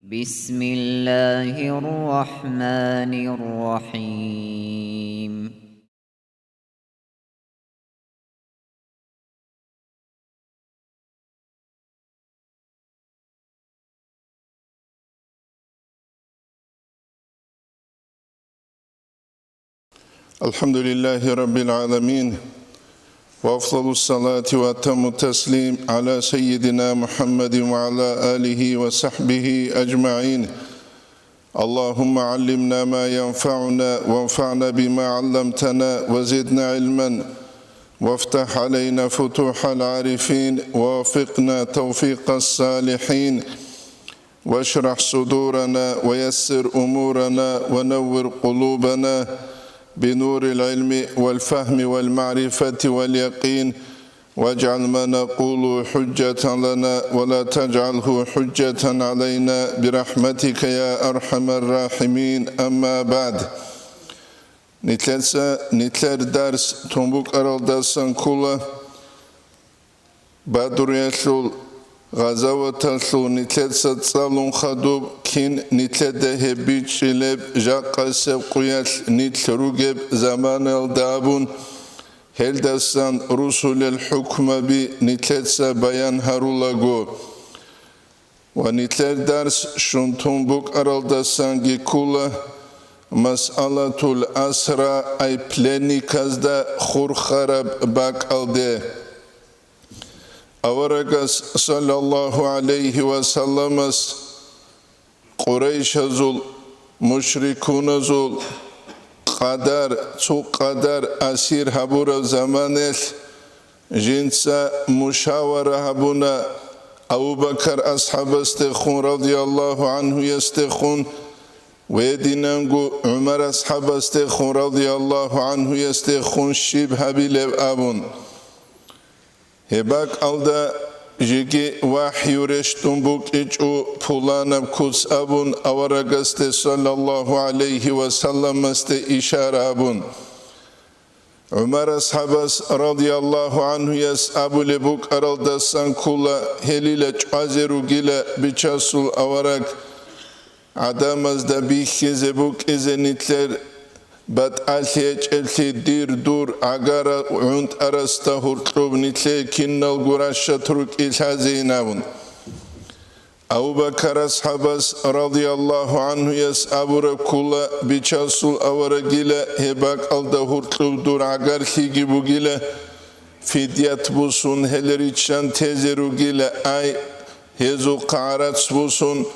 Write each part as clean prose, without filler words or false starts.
بسم الله الرحمن الرحيم. الحمد لله رب العالمين، وأفضل الصلاة وأتم التسليم على سيدنا محمد وعلى آله وصحبه أجمعين. اللهم علمنا ما ينفعنا وانفعنا بما علمتنا وزدنا علما، وافتح علينا فتوح العارفين، ووفقنا توفيق الصالحين، واشرح صدورنا ويسر أمورنا ونور قلوبنا بنور العلم والفهم والمعرفة واليقين، واجعل ما نقول حجة لنا ولا تجعله حجة علينا برحمتك يا أرحم الراحمين. أما بعد، نتلر درس تنبوك أرالداسان كولا بدر يشل غزاوة تلو نتلسة تصالون خدوب كين نتلده هبيتشلب جاقا سبقيال نتلروجب زمان الدابون هلدسان رسول الحكم بي نتلسة بيان هارولغو. ونتلر درس شنطون بوك أرالدسان جيكولا مسألة الأسرى أي بلاني كازدا خور خراب باك ألده. Avaragas sallallahu aleyhi ve sellemes Qureyşazul, müşrikunazul, qadar asir habura zamanel, jinsa müşavara habuna, Abu Bakr ashabastekhun radiyallahu anhu yastekhun, ve dinangu Umar ashabastekhun radiyallahu anhu yastekhun shibhabilev abun. Hebak alda jigi vahyu reştumbuk içu pulanab kuts abun avaragaste sallallahu aleyhi ve sellemeste işare abun. Ömer ashabas radiyallahu anhu yas abu lebuk araldasan kula helile çazeru gile biçasul avarak adamazda bihkeze buk ezenitler Bat alhiyeç elhi dir dur agara unt arasta hurtlub nitle kinnal guraşa turuk ilhazinavun. Abu Bakr ashabas radiyallahu anhu yas abura kula biçasul avara gile hebak alda hurtlub dur agar higi bu gile fidyat busun heleriçan tezeru gile ay hezu qarat busun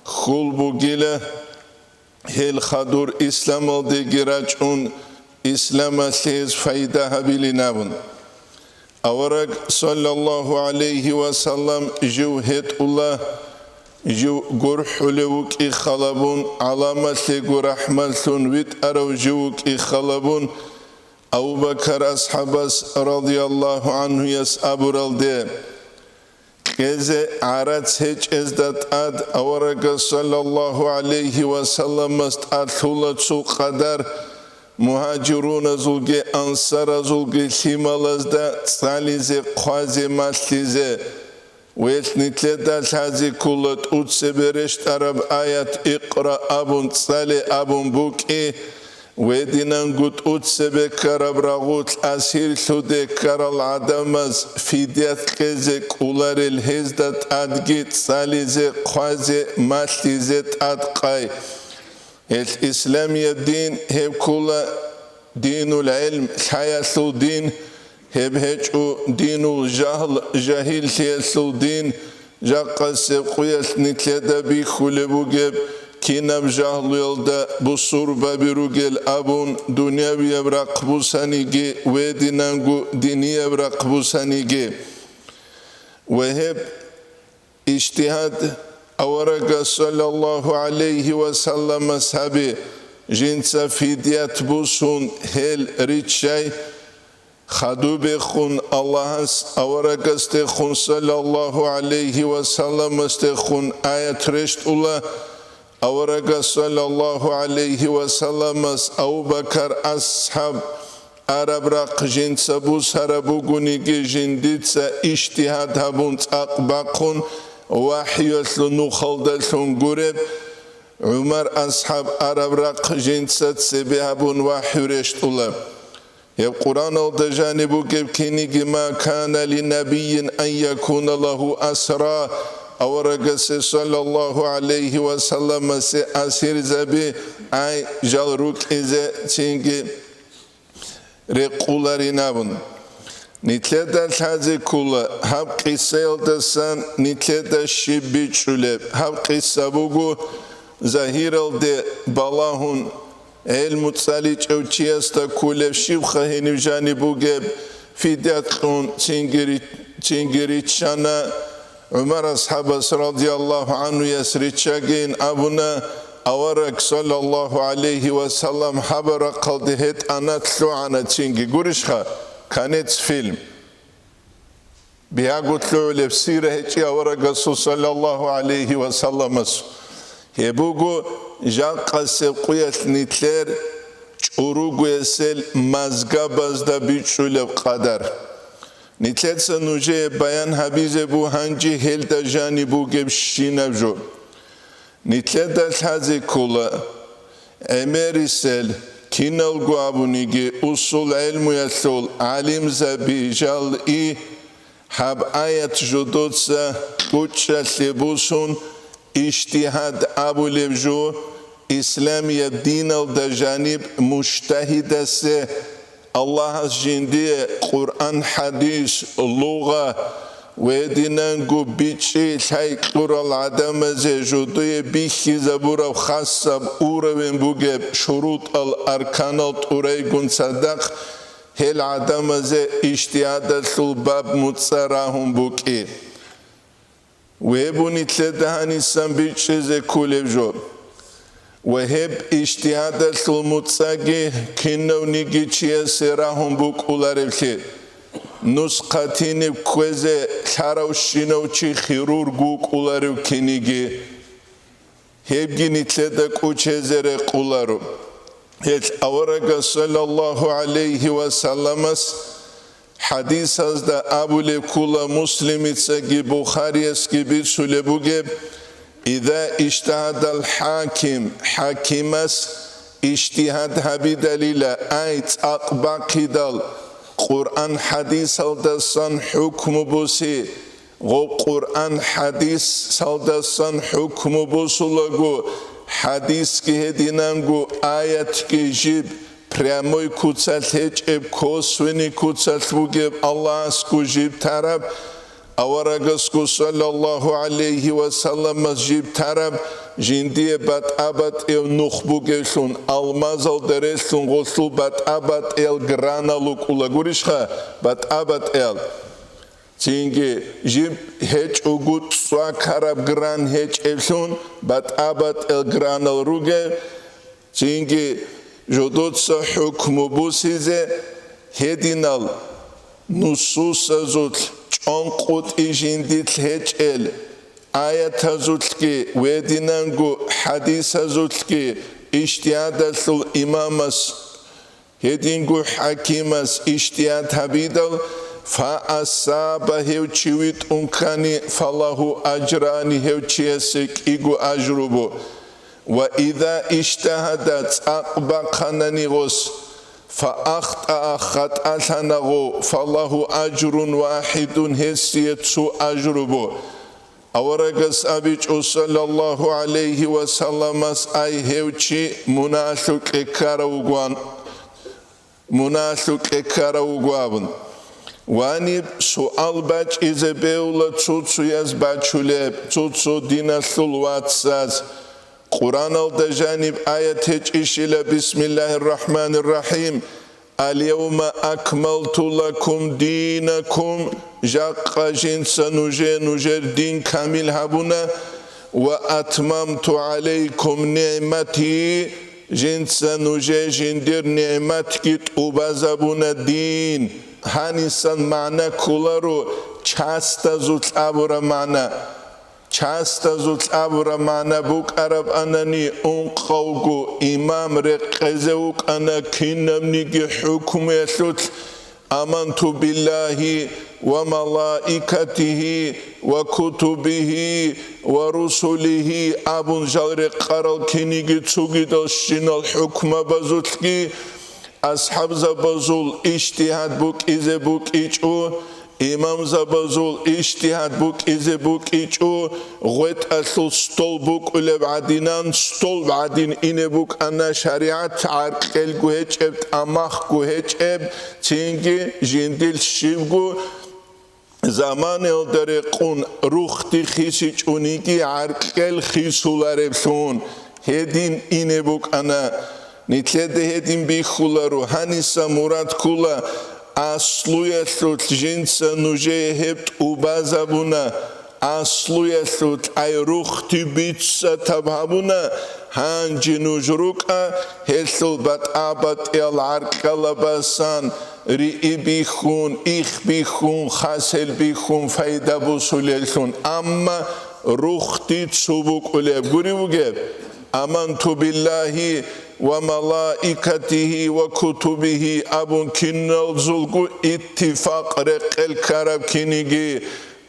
khul bu gile Hel khadur İslam oldu giracun İslam'a siz fayda habilinavun. Avarak sallallahu aleyhi ve sellem jevhetullah jev gurhulevuk ikhalabun alamatli gurahmalsun vit arav jevuk ikhalabun. Abu Bakr ashabas radiyallahu anhu yas aburalde. Geze arat hiç ezdat ad avaraga sallallahu aleyhi ve sellem athula su kadar muhacirun azulge ansar azulge himalazda salize qaze maslize ve nitleda sazi kullat utse bereşt arab ayat iqra abun sale abun buki ve dinan gut utse be karab ragut asir sude karal adamaz fidyat gezek ularil hezdat adgit salize qaze maslizet adqay el İslamiye din hev kula dinul ilm hayasul din hev heçu dinul jahil siyasul din jaqase quyas nitleda bi khulebu geb Kinab jahlu yolda bu surba birugel abun dünyavi evrak bu sanigi ve dinangu dini evrak bu sanigi ve hep iştihad avaraga sallallahu aleyhi ve sellem ashabi jinsa fidyat busun hel riçay khadube khun Allah'as avaraga stekhun sallallahu aleyhi ve sellem stekhun ayet reştullah Avaraga sallallahu aleyhi ve sellem Abu Bakr ashab Arabrak jinsa bu sarabu gunigi jinditsa iştihad habun akbakun وحي نخلد سنقرب عمر أصحاب عرب رق جنسات سبيهبون وحي رشتولا القرآن الدجانب كبكيني ما كان لنبي أن يكون له أسرى أو رجس صلى الله عليه وسلم سأسير زبي أي جالروك إذا تيجي رقولارينابن نتلدا الحزي كله هب قصة دسان نتلدا شبيت شلب هب قصة بوجو ظاهر الد بالاهون المتصالج أو تياستا كله شبخه هنيجاني بوجب في دقون تنجري شنا عمر أصحاب رضي الله عنه يسري شاقين أبونا أورك صلى الله عليه وسلم حبر قلدهت أنا تلو عنا تنجي قرشها كانت فيلم بيها قلتلو لبسيره هتي أورك صلى الله عليه وسلم يبوغو جاق سبقية نتلر چوروغو يسل مزغباز دا بيچولب قدر نتلر سنوجه بيان حبيزه بو هنجي هل دا جاني بوغب شينب جو نتلر دا الحزي كولا اميري سل كينالغو ابونيگي اصول علم يسول علم زبي جال اي حب آيات جدودسا قوچا سيبوسون اجتهاد ابو لبجو اسلامي الدين الدجانب مجتهد سه الله جندي قرآن حديث اللغة ودينانگو بيچي لاي قرآن العدم زي جدوية بيخي زبورا خاصة اورا بوغب شروط الاركان الطوريقون صدق هل عدم زي اجتهاد الباب متصراهم بوكي وهبوني تلدهاني سنبيتش زي كولب جو وهب اجتهاد المتساقي كنو نيجي چيه سراهم بوك اولاربكي نسقاتيني بكوزي خاراو شينو چي خيرور گوك اولاربكي نيجي هبگيني تلدك اوچه زرق اولارو هل اورغ صلى الله عليه وسلم حديث از دا ابو لكولا مسلم تسجي بخاري اسكي بيت سلبوغب إذا اجتهد الحاكم حاكمس اجتهاد هبي دليل آيت أقباقي دل قرآن حديث سلدسان حكم بوسي غو قرآن حديث سلدسان حكم بوسولغو حديث كي هدينانغو آيات كي جيب прямой куцалхеч эб косвени куцалхугеб Аллах скужиб тараб аварагаску саллаллаху алейхи ва саллам жиб тараб жиндие бат абат эл нухбугелун алмазал дересун госул бат абат эл граналук улагуришха бат абат эл тинге жиб хеч угут сва караб гран хеч элун бат абат эл гранал руге тинге جدودسا حكم بوسيزه هدينال نصوص زوت چانقوت إجنديت هجل آيات زوتكي ودينانگو حديث زوتكي اشتياد سل إمامس هدينگو حكيمس اشتياد حبيدل فأصاب هوچيويت انكاني فالله أجراني هوچيسك إيگو أجربو وإذا اجتهدت أقبقنا نغس فأخطأ خطأ لنغو فالله أجر واحد هسيت سو أجربو أورغس أبيج صلى الله عليه وسلم أي هوچي مناسك إكاروغوان واني سؤال باج إذا بيولا تسوتسو يزباچولب تسوتسو دينا سلواتساز قرآن الدجانب آية هجئشل بسم الله الرحمن الرحيم اليوم أكملت لكم دينكم جاق جنس نجر دين كامل هبنا وأتممت عليكم نعمتي جنس نجر جندر نعمتك أبازبنا دين هانسان معنى كولارو چاستا زوت أبورا معنى چاستا زوت أبورا معنى بوك عرب أنني أنقوغو إمام رقزوك أنا كنم نيجي حكم يسوت آمنت بالله وملائكته وكتبه ورسله أبن جلر قرال كنيجي تسوغيدل شنال حكم بزولكي أصحاب زبزول اجتهاد بوك إزي بوك إيجو إمام زبزول اجتهاد بوك إزي بوك إيجو غويت أسل ستول بوك أولب عدينان ستول بعدين إني بوك أنا شريعة عرقل قوهج إبت أماخ قوهج إب تينجي جندل شيبقو زمان الدرقون روختي خيسيج أونيكي عرقل خيسولاربسون هدين إني بوك أنا نتلده هدين بيخولارو هانيسا مراد كولا أصلوية جنسا نجي هبت وبازابونا أصلوية أي روختي بيتسا تبهابونا هانجي نجروكا هسل بات آبات العرق لباسان رئي بيخون إخ بيخون خاسل بيخون فايدة بوسوليلون أما روختي تسوبوك أوليب قريبوكيب آمنت بالله وملائكته وكتبه أبن كنال زلقو اتفاق رقل كرب كنيجي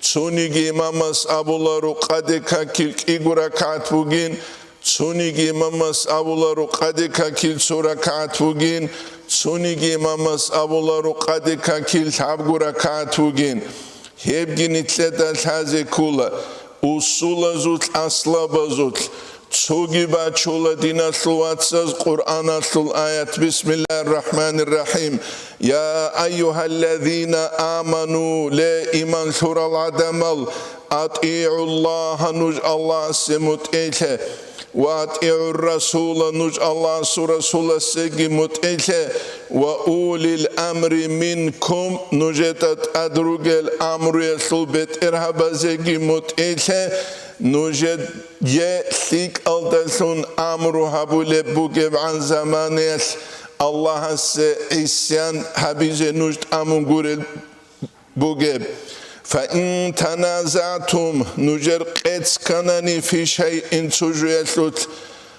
تسونيجي مامس أبولارو قدكا كيلك إيقورا كاتبوغين تسونيجي مامس أبولارو قدكا كيل سورا كاتبوغين تسونيجي مامس أبولارو قدكا كيل حبغورا كاتبوغين هبجي نتلتا الحازي كولا أصولا زوت أصلا بزوت تسوغي باتشولا دينا سلواتساز قرآن سل آيات بسم الله الرحمن الرحيم يا أيها الذين آمنوا لا إيمان سورة العدمال أطيعوا الله نج الله سمت إيشه وأطيعوا الرسول نج الله رسول سجي مت إيشه وأولي الأمر منكم نجتت أدرج الأمر يسل بيت إرهاب زجي مت إيشه نوجد يأتيك ألدسون أمره هبولي بوجب عن زمانيس الله سيسيان حبيز نوجد أمون قرل بوجب فإن تنازعتم نوجر قدس كناني في شيء تجريسوت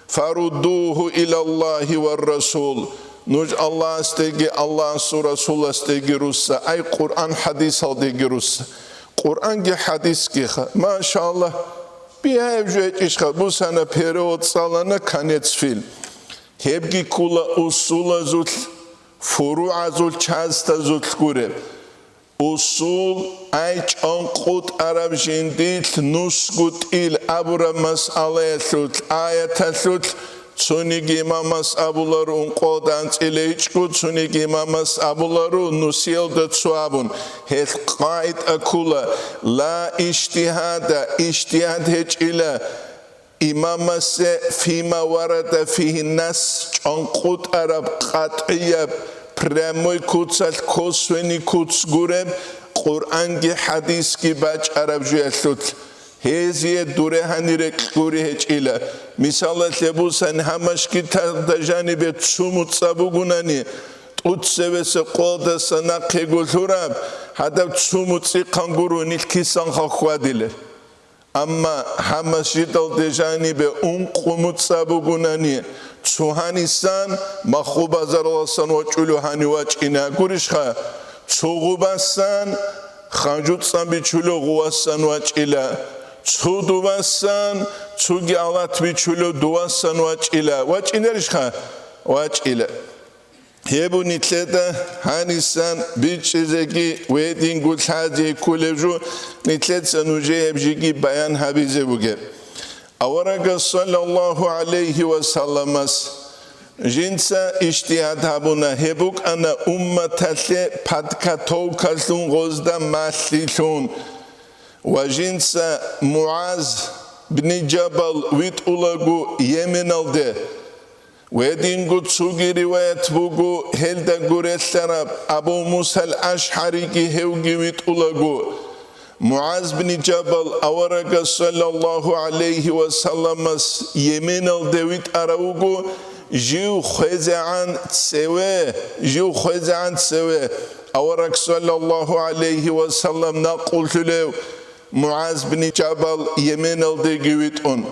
فردوه إلى الله والرسول نوج الله استيجي الله رسول استيجي رسا أي قرآن حديث استيجي رسا قرآن جي حديث كيخا ما شاء الله بيهاجوك إشخا بوسانا период салана конец фильм هبجي كولا أصول زول فروع زول چازتا زول كورب أصول أيج أنقود عرب جنديل نسقط إل أبرا مسألة زول آية زول تونيجي مامس أبولارو انقودان إليجكو تونيجي مامس أبولارو نسيل دتسوابون هل قائد أكولا لا اجتهاد هج إلا إمامس فيما ورد فيه الناس انقود عرب قطعية برموي كوتسال كوسويني كوتس غورب قرآن كي حديث كي باج عرب جوالسوت هذه دوره هنيرك كوري هج إلا مثال لبوسان همش كي تجاني بتشومت سابوغوناني تسويس قودا سناقي غلوراب هذا تشومت سيقانغورو نيلكيسان خاخواديل أما همش يدل تجاني بأنقومت سابوغوناني تسوهانيسان مخوبا زرلسان وچولو هاني واچينا غوريشخا تسوغوباسان خانجوت سان بيچولو غواسان واچيلا تسودوباسان تسوغي علات بيچولو دواسان واچيلا واچينريشخا واچيلا هيبو نتلتا هانيسان بيچيزيگي ويدين گولحاجي كولجو نتلتا نوجي هبجيگي بيان حبيزي بوگه أورغا صلى الله عليه وسلم جنسا اجتهاد هبونا هبوك أنا أمتالي پادكاتو كالون غزدا ماليلون وجنسا معاذ بن جبل ويت أولغو يمن الده ويدينغو تسوغي رواية بوغو هلدا غوريسلراب أبو موسى الأشعري كي هوغي ويت أولغو معاذ بن جبل أورغا صلى الله عليه وسلم يمن الده ويت أراوغو جيو خزعان تسوي أورك صلى الله عليه وسلم نقول له معاذ بن جبل يمين الدقيوتون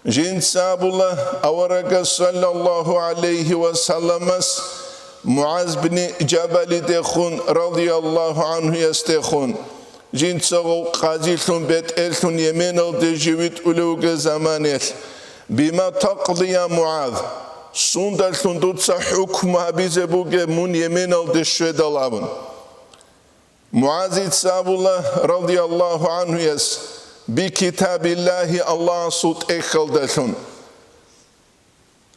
جين ساب الله أورك صلى الله عليه وسلم Muaz bin Jabal dexun radiyallahu anhu yastexun Jintsagol qazilun bet elun yemenal de jivit uluge zamanel bima taqliya Muaz Sundalun dutsa hukm habizebuge mun yemenal de shvedalabun Muaz Sabullah radiyallahu anhu yas bi kitabillahi Allah sut ekhaldalun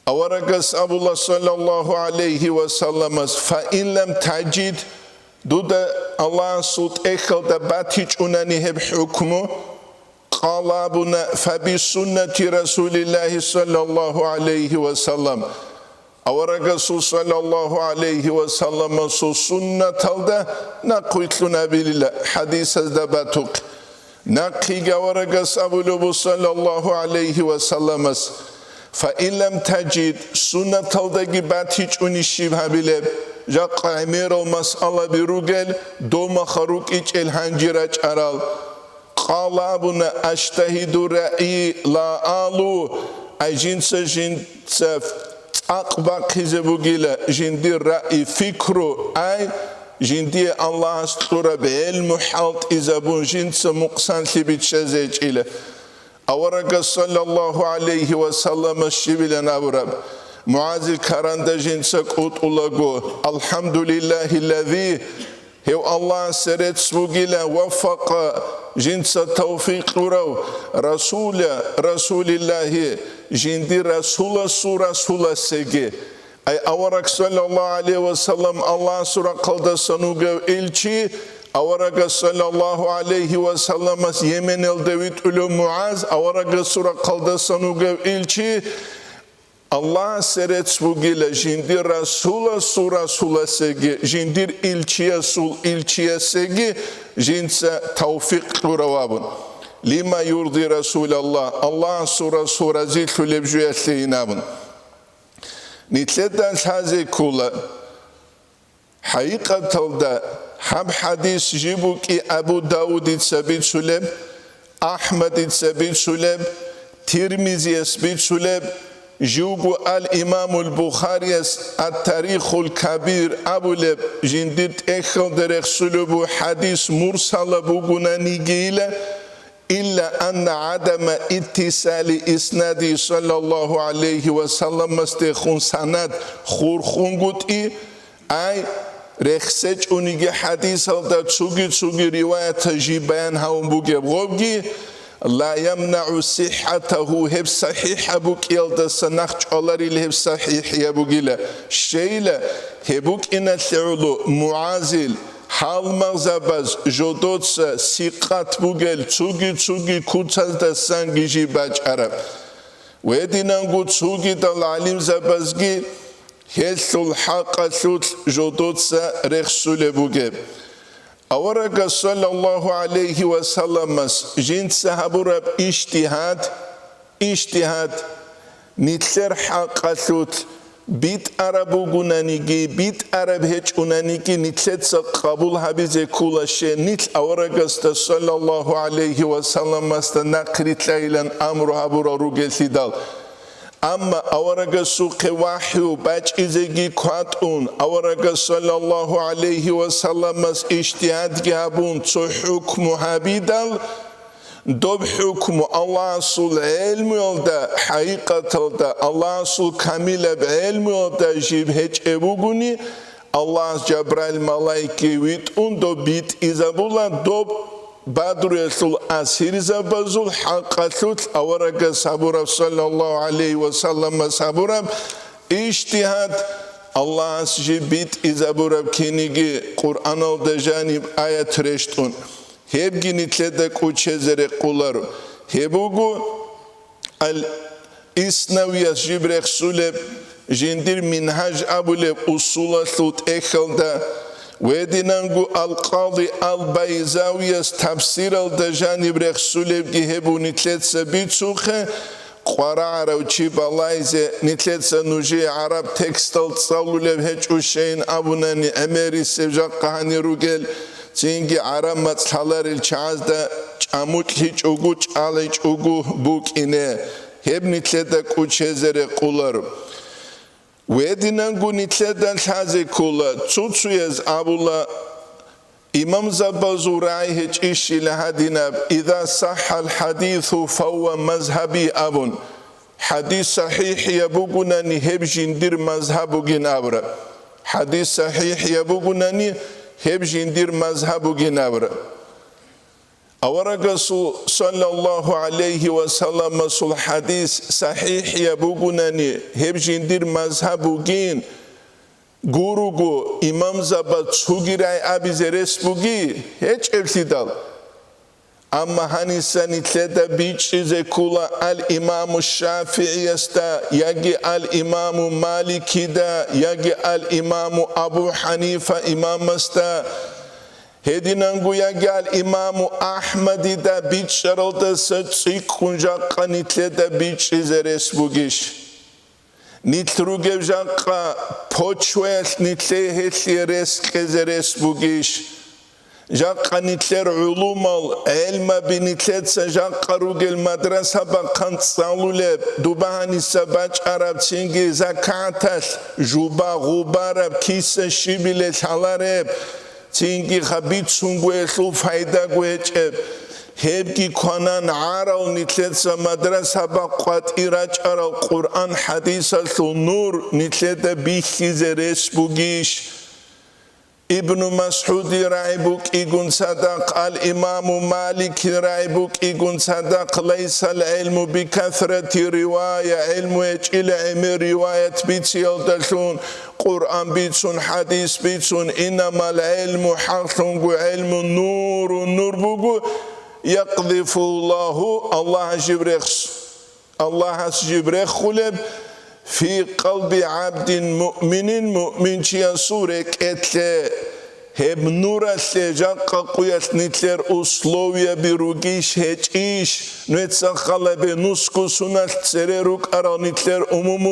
Awaragas Abullah sallallahu alayhi wa sallam fa in lam tajid duda Allah sut ekhalda batich unani heb hukmu qalabuna fa bi sunnati rasulillahi sallallahu alayhi wa sallam Awaragas sallallahu alayhi wa sallam su sunnatalda naqitluna billah hadis azda batuk naqiga awaragas Abullah sallallahu alayhi wa sallam فإن لم تجد سنة تلدقي باتيج ونشيب هبيلب جاق عمير المسألة بروغل دوما خروك إيج الهنجرج أرال قال أبونا أشتهد رأي لا آلو أي جنس جنس أقبق هزبوغيلا جندي رأي فكرو أي جندي الله استطور بعلم حالت إزابون جنس مقصان لبيت شزيج إله Awaraga sallallahu alayhi wa sallam shibilan aburab Muazil karanda jinsak utulago Alhamdulillahi alladhi Hew Allah seret smugila wafaqa jinsa tawfiq uraw Rasulillahi jindi Rasula sege Ay awarak sallallahu alayhi wa sallam Allah sura qalda sanuga ilchi Awaraga sallallahu alayhi wa sallam Yemen el David ulu Muaz Awaraga sura qalda sanuga ilchi Allah seret smugila jindir Rasula sege jindir ilchiya sege jinsa tawfiq urawabun lima yurdi Rasulallah Allah sura zilhu lebjuyatlinabun nitledan haze kula haqiqatalda Hab hadis jibuki Abu Dawud itsabit suleb, Ahmad itsabit suleb, Tirmizi itsabit suleb, Jugu al-Imam al-Bukhari at-Tarikhul Kabir abuleb, jindit ekhal derek sulubu hadis mursala buguna nigila, illa anna adama ittisali isnadi sallallahu alayhi wa sallam mastekhun sanad khurkhunguti ay Rexsech unige hadis alda tsugi riwayat jiban haun buge brovgi la yamna'u sihhatahu heb sahih abuk yalda sanakh cholaril heb sahih yabugila şeyle hebuk inatlu muazil hal magzabaz jodotsa siqat bugel tsugi kutsazda sangi jibaj arab wedinangu tsugi dal alim zabazgi Hesul haqasut jodotsa rexsule bugeb. Awaraga sallallahu alayhi wa sallam jint sahaburab ishtihad nitler haqasut bit arabu gunanigi bit arab hech unanigi nitletsa qabul habize kulashe nit awaraga sallallahu alayhi wa sallam naqritla ilan amru habura rugelsidal Amma awaraga suqe wahyu bach izegi kwatun awaraga sallallahu alayhi wa sallam ishtihad gabun tsu hukmu habidal dob hukmu Allah sul ilmu yolda haqiqatalda Allah sul kamilab ilmu yolda jib hech ebuguni Allah Cebrail malaiki vitun do bit izabula dob Badru Esul Asir Zabazul Haqasut Awaraga Saburab sallallahu alayhi wa sallam Saburab İştihad Allah jibit izaburab kinigi Kur'an alda janib ayet reştun Hebgi nitledek uçezere kularu Hebugu al isnaviyas jibrek suleb Jindir minhaj abuleb usula sut ekhalda Wedinangu al-Qadi al-Bayzawiyas tafsir al-Dajanib Rexulev gihebu nitletsa bitsuche Qwara'ara uchi balayze nitletsa nuji Arab tekstal tsalulev hech ushein abunani emeri sevjaqqahani rugel Zingi Arab matshalar il-Chazda chamut hich ugu ch'alich ugu buk ine Heb nitledak uchezere qularu ويدنانغو نتلدان حازي كولا تسوتسويز أبولا إمام زبازوراي هجيش لهدنا إذا صح الحديث فهو مذهبي أبون حديث صحيح يبوغنا نهب جندير مذهبوغين أبرا حديث صحيح يبوغنا نهب جندير مذهبوغين أبرا أورغسو صلى الله عليه وسلم سل حديث صحيح يبوغنا نهب جندير مذهبوغين Gurugu İmam Zaba Tsugiray abizeres bugi hiç evlidal. Ama hani sanitleda biçize kula al İmam Şafii'yesta yagi al İmam Maliki'da yagi al İmam Abu Hanifa İmam'sta hedinangu yagi al İmam Ahmedi'da biçaralda saçık kunjaqqa nitleda biçize res bugiş. Nitrugev jaqqa pochwel nitle hetleres kezeres bugish jaqqa nitler ulumal elma binitletsa jaqqa rugel madrasa ba qantsalule dubahani sabach arab chingi zakatal juba gubarab kisa shibile halareb chingi khabit sungwelu fayda gwecheb Hebki konan aral nitletsa madrasa baqat iraj aral Quran hadis al nur nitleta bihizeres bugish Ibn Mas'ud raibuk igun sadaq al Imam Malik raibuk igun sadaq laysa al ilmu bi kathrati riwaya ilmu il riwayat bitsil dalun Quran bitsun hadis bitsun innamal ilmu haqqun ilmu nur bugu يقذف الله جبريل خلب في قلب عبد مؤمن شيا سورك اتل هب نور السجاق قويت نتلر أسلوية بروجيش هجيش نتسخل بنسكو سنة سريروك أرى نتلر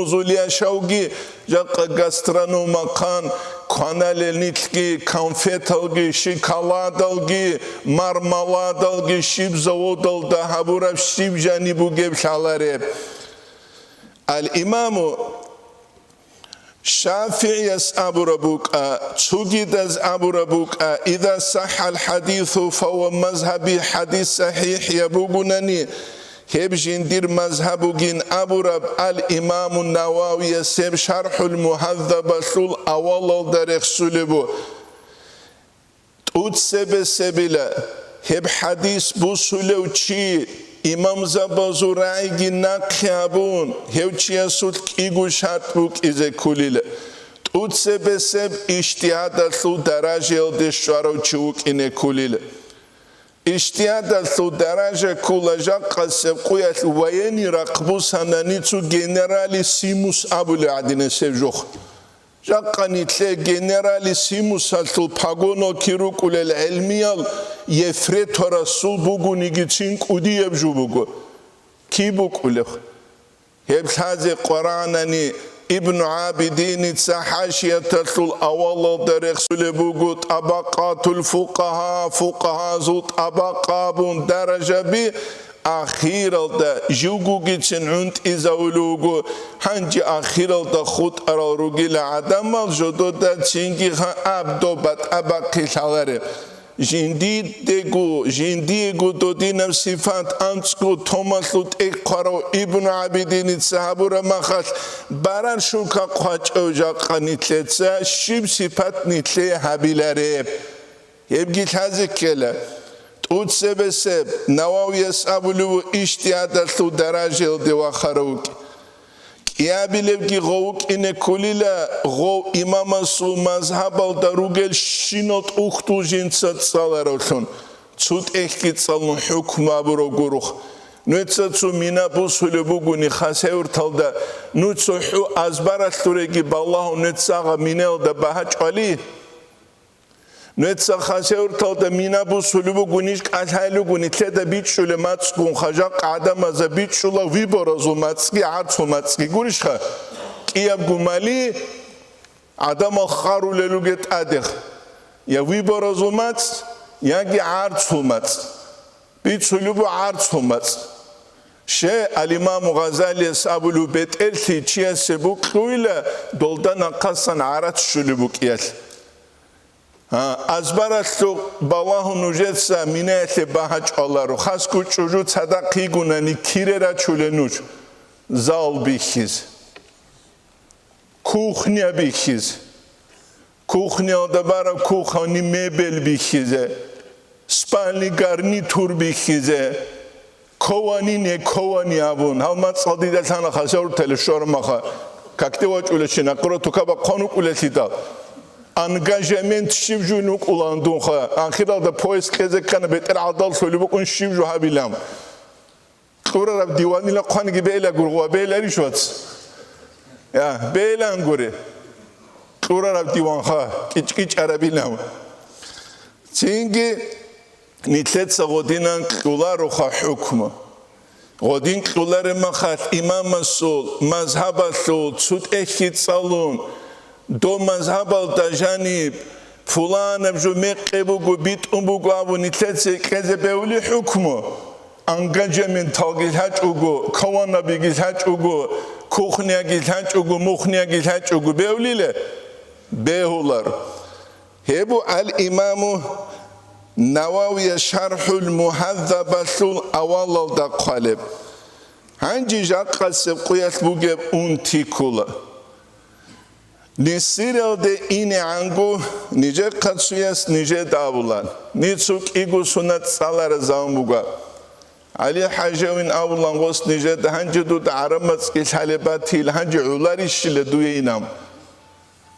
زوليا شوقي جاق غاسترانو مكان kanal nitki konfet algı şokolad algı marmalad algı şib zavod alda habura şib jani bu gebşaları al imamu Şafii yas'abu rabuka çugidaz abu rabuka İza sahal hadithu fahuve mazhabi hadis sahih yabugunani Hep jindir mazhabugin Abu Rab al-İmam-ı Navaviye seb şarhul muhazzabasul avalal dereksülü bu. Ut sebile hep hadis bu sülevçi İmam Zabazu raigi nakhabun hevçiye sulk igu şartbuk ize kulile. Ut seb iştihadasu darajel deşvarovçuk ine kulile. İştihada su daraja kulajaqa sebquyat vayeni raqbusana nitsu generalissimus abul adine sevjox. Jaqa nitle generalissimus altul pagono kirukulel ilmiyal yefret rasul bugu nigitsin qudiyeb jubugu. Kibukuleh. Hep haze Qur'anani İbn Abidin Haşiyetul Aval dereksule bugut abaqatul fuqaha zut abaqabun daraja bi ahiralda jugu gitsin unt izavulugu hangi ahiralda khut ararugil adamal jododa chingi ha abdobat abaqilare Jindigu dodinav sifat ansku Thomasut ekqaro İbn Abidin sahabura makhas baran shuka qaç ojaqa nitletsa shib sifat nitle habilare yebgit hazikela tut sebeseb Navaviyes abulu iştihadasu darajel deva kharuk Yabilevki gavuk ine kulila gav imamasu mazhabal darugel shinot ukhtu jinsat salarolsun Tsut ehkit salun hukma buro guruh Nutsatsu mina busulu buguni khaseur talda Nutsu hu azbarasturegi ballahu nutsaga minel da bahach ali Nutsa khaseur talda mina busulu bugunish alhalu guni tleda bitshule matskun khajaq adamaza bitshula viborazu matski artsu matski gurishkha Kiyab gumali adama kharu leluget adekh Ya viborazu mats Yagi artsu mats Bitshulu bu artsu mats She al-Imam Ghazali sabulu betelti çiyese bu kuyla doldan akasan arat şulu bu kiyal. Azbaratlu balahun ujetsa minete bahaç alaru. Khasku çucu sadaqi gunani kirera çulenuç. Zal bihiz. Kuchnia bihiz. Kuchnia da bara kuchani mebel bihize. Spalni garnitur bihize. Kovani ne kovani abun. Halmat sadidel sana khasar teleshormaha. Kaktevaç uleşina krotukaba konuk uleşita. Angajament şivjunuk ulandunha. Akhirada polis kezekana beter adal solubuk şivju habilam. Qurarab divanila qan gibi ele gurwa beleri şots. Ya belan gure. Qurarab divanha kiç arabilam. Çünkü nitletsa godinan qularu hukmu. Godin quları makhat imam sol mazhaba sol sut ehit salun. Do mazhabal tajani fulan abju meqebu bit umbu abu nitetse kezebevli hukmu. Engagement tagilhaç ugu, kawana bigilhaç ugu, kukhniya gilhaç ugu, mukhniya gilhaç ugu bevlile behular. Hebu al-İmamu Navawiye şarhul muhazzabasul avalal da qalib. Hangi jaqqasib quyat bugeb untikula. Nisirelde ine angu nice katsuyas nice davulan. Nitsuk igu sunat salara zambuga. Ali Hajevin avulan gos nice de hangi du da aramatz gil halebatil hangi ular işile duyinam.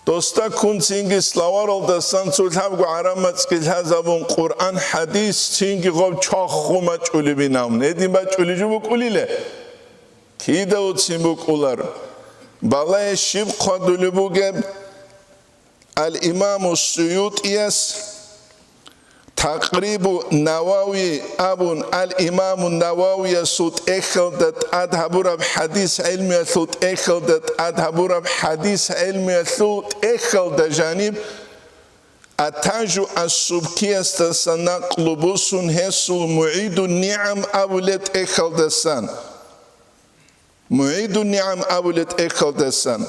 Dosta kun singi slavar olda sansul havgu aramatz gil hazabun Kur'an hadis singi gov çakhmaç ulubinam. Nedim baç ulucu bu kulile. Ki de utsin bu kular. Balay şib qadulu bugeb al-İmam Suyutiyas taqribu Navawi abun al-İmam Navawi sut ekhaldat adhaburab hadis ilmi sut ekhaldat adhaburab hadis ilmi sut ekhalda janib ataju as-subkiyas sanaqlubusun hesul mu'idun ni'am abulet ekhaldasan Mu'idun ni'am abulet ekhaldasan.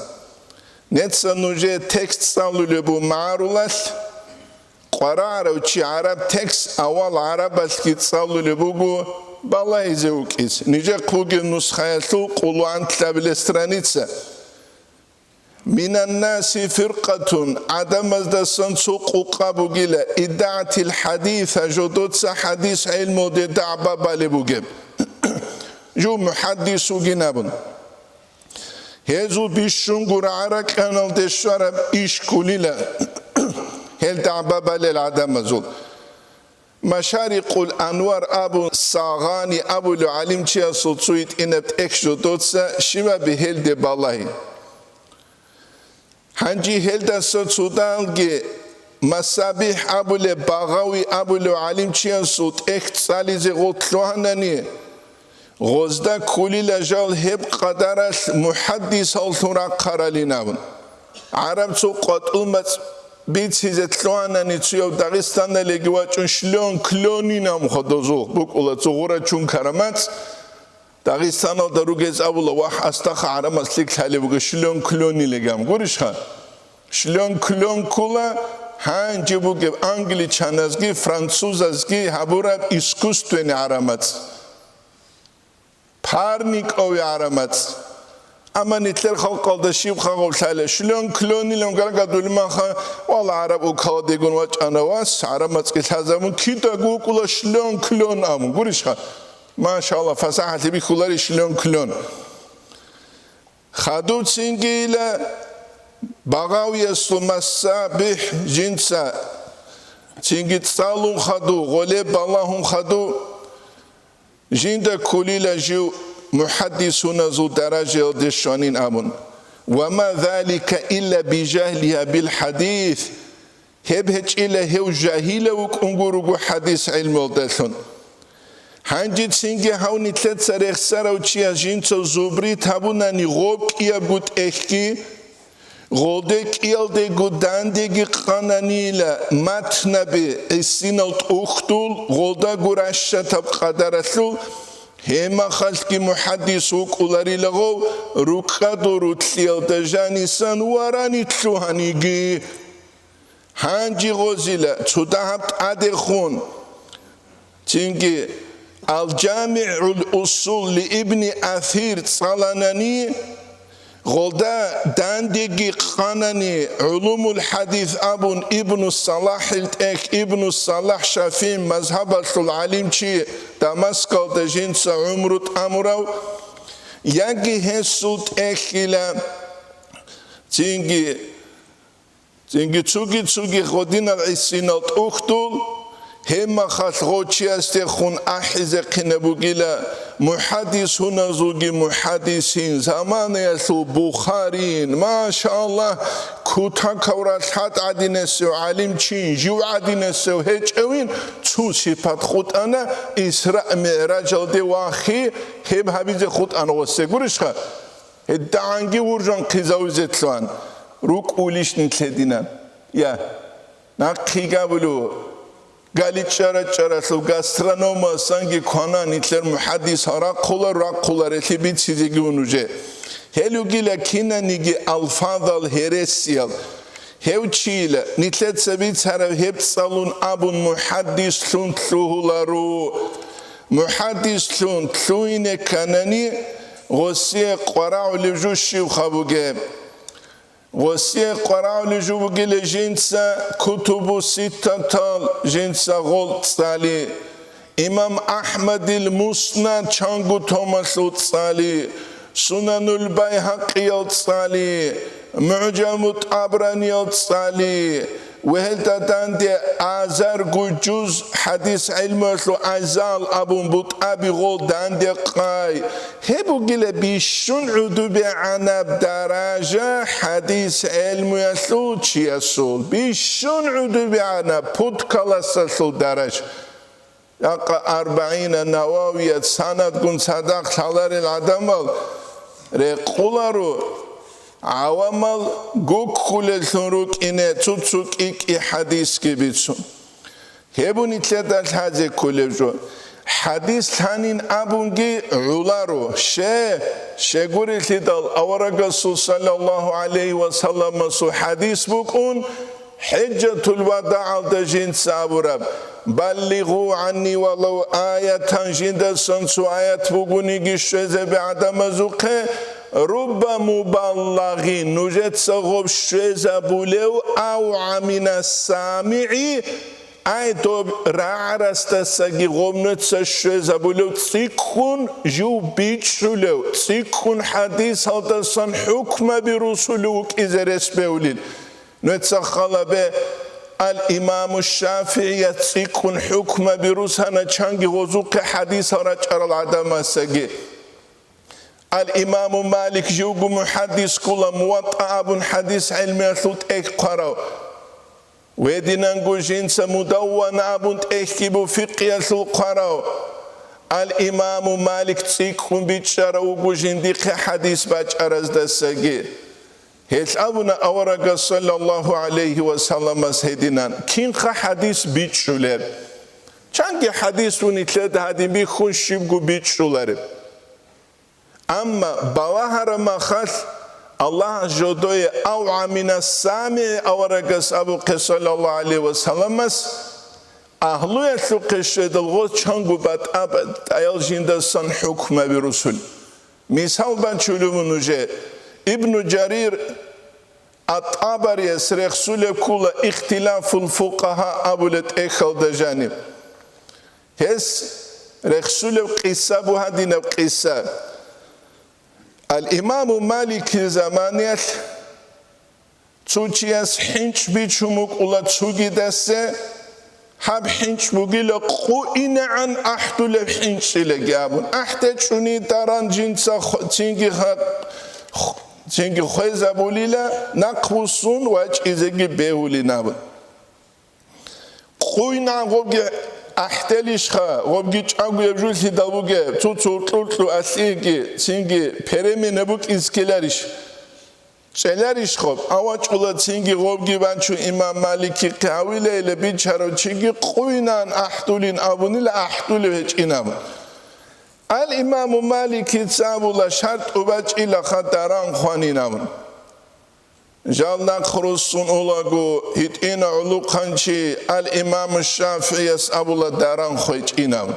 Netsa nuje tekst salulu bu ma'rulal. Qarara uçi Arab tekst aval Arabas git salulu bu balay zevkis. Nice kuge nuskhayatu quluan kitabile stranitsa. Minan nasi firqatun adamazda sansu quqabu gile idda'atil haditha jodotsa hadis ilmu de da'ba bali bugeb. Ju muhaddisu ginabun. Hezu bishungur ara kanal deşarab iş kulila. Hel da'babalel adamazul. Maşarikul anwar abu Saghani abu alim çiya sulsuit inept ekşudotsa şiva bi hel de ballahi. Hangi hel de sulsudangi masabih abu le Baghawi abu alim çiya sult ektsalize gotlohanani. Gozda kulila jal hep qadaras muhaddis altura qaralinabun. Arab su qatulmat bit hizetloanani tsuyo Dagestanda legiwachun shlon kloninam khodozo buk ula tsugura chun karamat Dagestana darugez abula wah astakha aramas lik halibuga shlon kloni legam gurishkha shlon klon kula hangi buge angli chanazgi fransuzazgi haburab iskustweni aramat Parnik ovi aramat. Ama nitler khalqalda shib khagol sale shlon kloni lon garga dulma kha wal arab u khadigun wach anawas aramat ke hazamun kita gukula shlon klon am gurisha maşallah fasahati bi kulari shlon klon khadut singila Baghawi sumasabih jinsa singit salun khadu gole Allahun khadu Jinda kulila jiu muhaddisuna zu daraja deshanin amun. Wama dhalika illa bijahliha bil hadith. Heb hiç illa hev jahila uk ungurugu hadis ilmi oldasun. Hanjit singe haunitlet sarek sarauçiya jinso zubri tabunani gob kiya gut ehki Godek ilde gudandegi kananila matnabi esinalt uxtul goda gurasha tab qadarasul هما خلقي محدث وكولاري لغو ركادو رتليل دجاني سان وراني تلوهانيجي هانجي غوزيلا تدهبت أدخون تنجي الجامع الأصول لابن أثير صالاناني غلدا داندقي قاناني علوم الحديث ابن الصلاح ابن الصلاح شافي مذهب العليم شي دمسكو دجنس عمرت امرو يجي هسوت اخيلا تينجي تسوغي غودين العسينات اختول هما خلقوتشي استخون احزة قنبوغيلا محدث هنا زوجي محدثين زمان يسو بخارين ما شاء الله كوتا كورات حد عدينسو علم چين جو عدينسو هيج اوين تو صفات خود انا اسراء معراج دي واخي هب حبيز خود انا وسيگورشخا هدعانگي ورجان قزاوزتلوان روك اوليش نتلدينا يا ناقيقا بلو قالت شرط غاسترونوما سانجي كونا نيتلر محدث راقولا رتي بيت سيزيغي ونوجه هلوغي لكينا نيجي الفاظ الهرسيال هوتشيلا نيتلت سبيت سارا هب صالون ابو محدث لون تلوهلارو محدث لون تلوين كانني غسي قراو لجوشي وخابوغي وسي قراو لجوبوغي لجنسا كتب ستة جنسا غلط صالي إمام أحمد المسند چانگو توماس صالي سنن البيهقي صالي معجم الطبراني صالي وهل تداندي آزار جوز حديث علم أزال أبو بوت أبي غول داندي قاي هبو جل بيشون عدوب عنب درجة حديث علم يسول چي يسول بيشون عدوب عنب بود كلاس يسول درجة يقى 40 نواوية سند قن صدق حلار العدمال رقولارو عوامل گوک خللتون روک اینه توتسوک ایک حدیث کی بیتسون هبونی تلدال حاجه کلجو حدیث تانین ابونگی علارو شگوری تلدال اورا رسول صلی الله علیه و سلم سو حدیث بکن حجة الوداع دجين سابورب بلغوا عني ولو آية جند سنسو آية بغني جشوزة بعد مزوقه رب مبلغين نجد سغب شوزة بولو أو عمين السامعي أي توب رعرست سجي غمنت سشوزة بولو تسيكون جو بيتشولو تسيكون حديث هذا سن حكم برسولوك إذا رسبولين نتسخل به الإمام الشافعي يتسيكون حكم برسهنا چانگي غزوق حديث رجل العدم السجي الإمام مالك جوب محدث كل موطأ ابن حديث علمي ثوت اقرأ ودينانگو جنس مدون ابن احكيبو فقه ثوقرأ الإمام مالك تسيكون بيتشار وگو جندق حديث بچارز دستگي هيش أبونا أورق صلى الله عليه وسلم سيدنا كين خا حديث بيتشولر چانگي حديث ونتلد هادي بيخون شبگو بيتشولر أما بواهر ما خل الله جدوي أو من السامع أورق أبو صلى الله عليه وسلم أهلو يسوق الشهد الغوث چانگو بات أبد أيال جند سن حكم برسول مثال بانشولو منوجه ابن جرير الطبري رسول كل اختلاف الفقهاء أبولت إخل دجانب هس رسول قصة بهدين قصة الإمام مالك زمانيت تشياس حنش بيشمك ولا تشوجي دسه هب حنش بقول قوين عن أحد الحنش لجابون أحد شوني تران جنس تيجي چنگی خویزه بولیلا نقوسون واج ایزگی بیولی نبود. خوینا غوگی احتلیش خا غوگی چاگوی بجولی داوگه تو اسیگی چنگی پرمی نبود اسکیلریش چلریش خوب آواج اولا چنگی غوگی بانچو امام مالکی قاویله لبیچارو چنگی خوینان احتولین آبونی ل احتولی هیچ اینام. Al-İmam-ı Maliki Tsabula şart ubaç'ila khataran khwaninam. Jaldan khrusun ulagu hitina uluqanchi Al-İmam-ı Şafi'yas abula daran khwech'inam.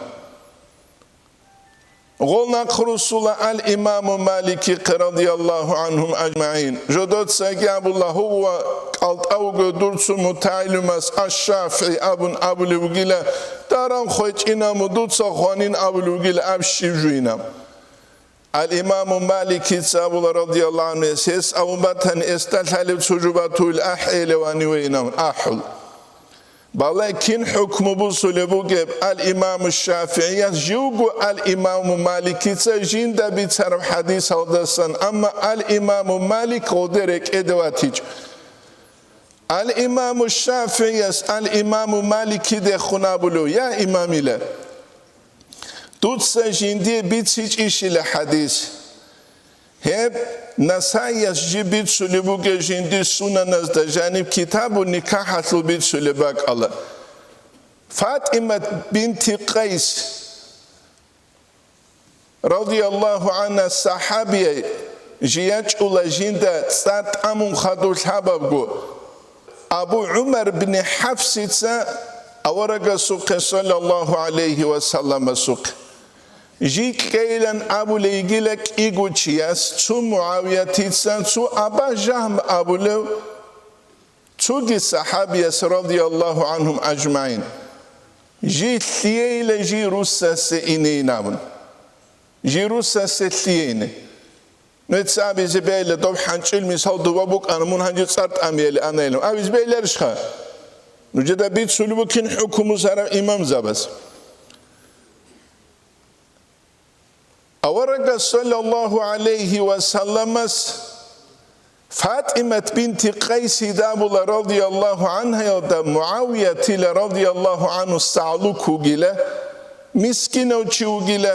Golna khurusula Al-İmam-ı Maliki radiyallahu anhum ajma'in. Jodot sagi abullah huwa qaltaugu dursu mutailumas ash-Shafi'i abun abulugila daran khwech'inam dutsa khwanin abulugila abshivjuinam. Al-İmam-ı Maliki sabula radiyallahu anhu ses avubatan estalhalib sujubatul ah'ile ve niveynam ahul. Balakin hükmü bu sölebu geb Al-İmam-ı Şafi'ye jugu Al-İmam-ı Maliki jinda bir taraf hadis aldasan ama Al-İmam-ı Malik o derek edevatic. Al-İmam-ı Şafi'ye Al-İmam-ı Maliki de khunabulu ya imam ile tutsa jindi bitsic iş ile hadis hep Nasayas jibit sölebu ge jindi sunanazda janib kitabu nikahatul bit sölebak Allah. Fatima binti Qays radiyallahu anha sahabiye jiyac ula jinda tsat amun khadul hababgu Abu Umar bin Hafsitsa awaraga suqe sallallahu aleyhi ve sellem suqe. Jik keilan Abu Leygilek iguchiyas tsu Muawiyatitsan tsu Aba Jahm abulev tsu gi sahabiyas radiyallahu anhum ajma'in. Ji thieyle ji russa se ineinabun. Ji russa se thieine. Net abize beyle dob hançil misal duvabuk anmun hançil sart amiyeli anayelum. Abiz beyler şka. Nüceda bit sulubukin hukumu sara imam zabas. Avaraga sallallahu aleyhi ve sellemes Fatima binti Qays dabula radiyallahu anha ya da Muaviye ile radiyallahu anhu sa'luku gile miskin uçu gile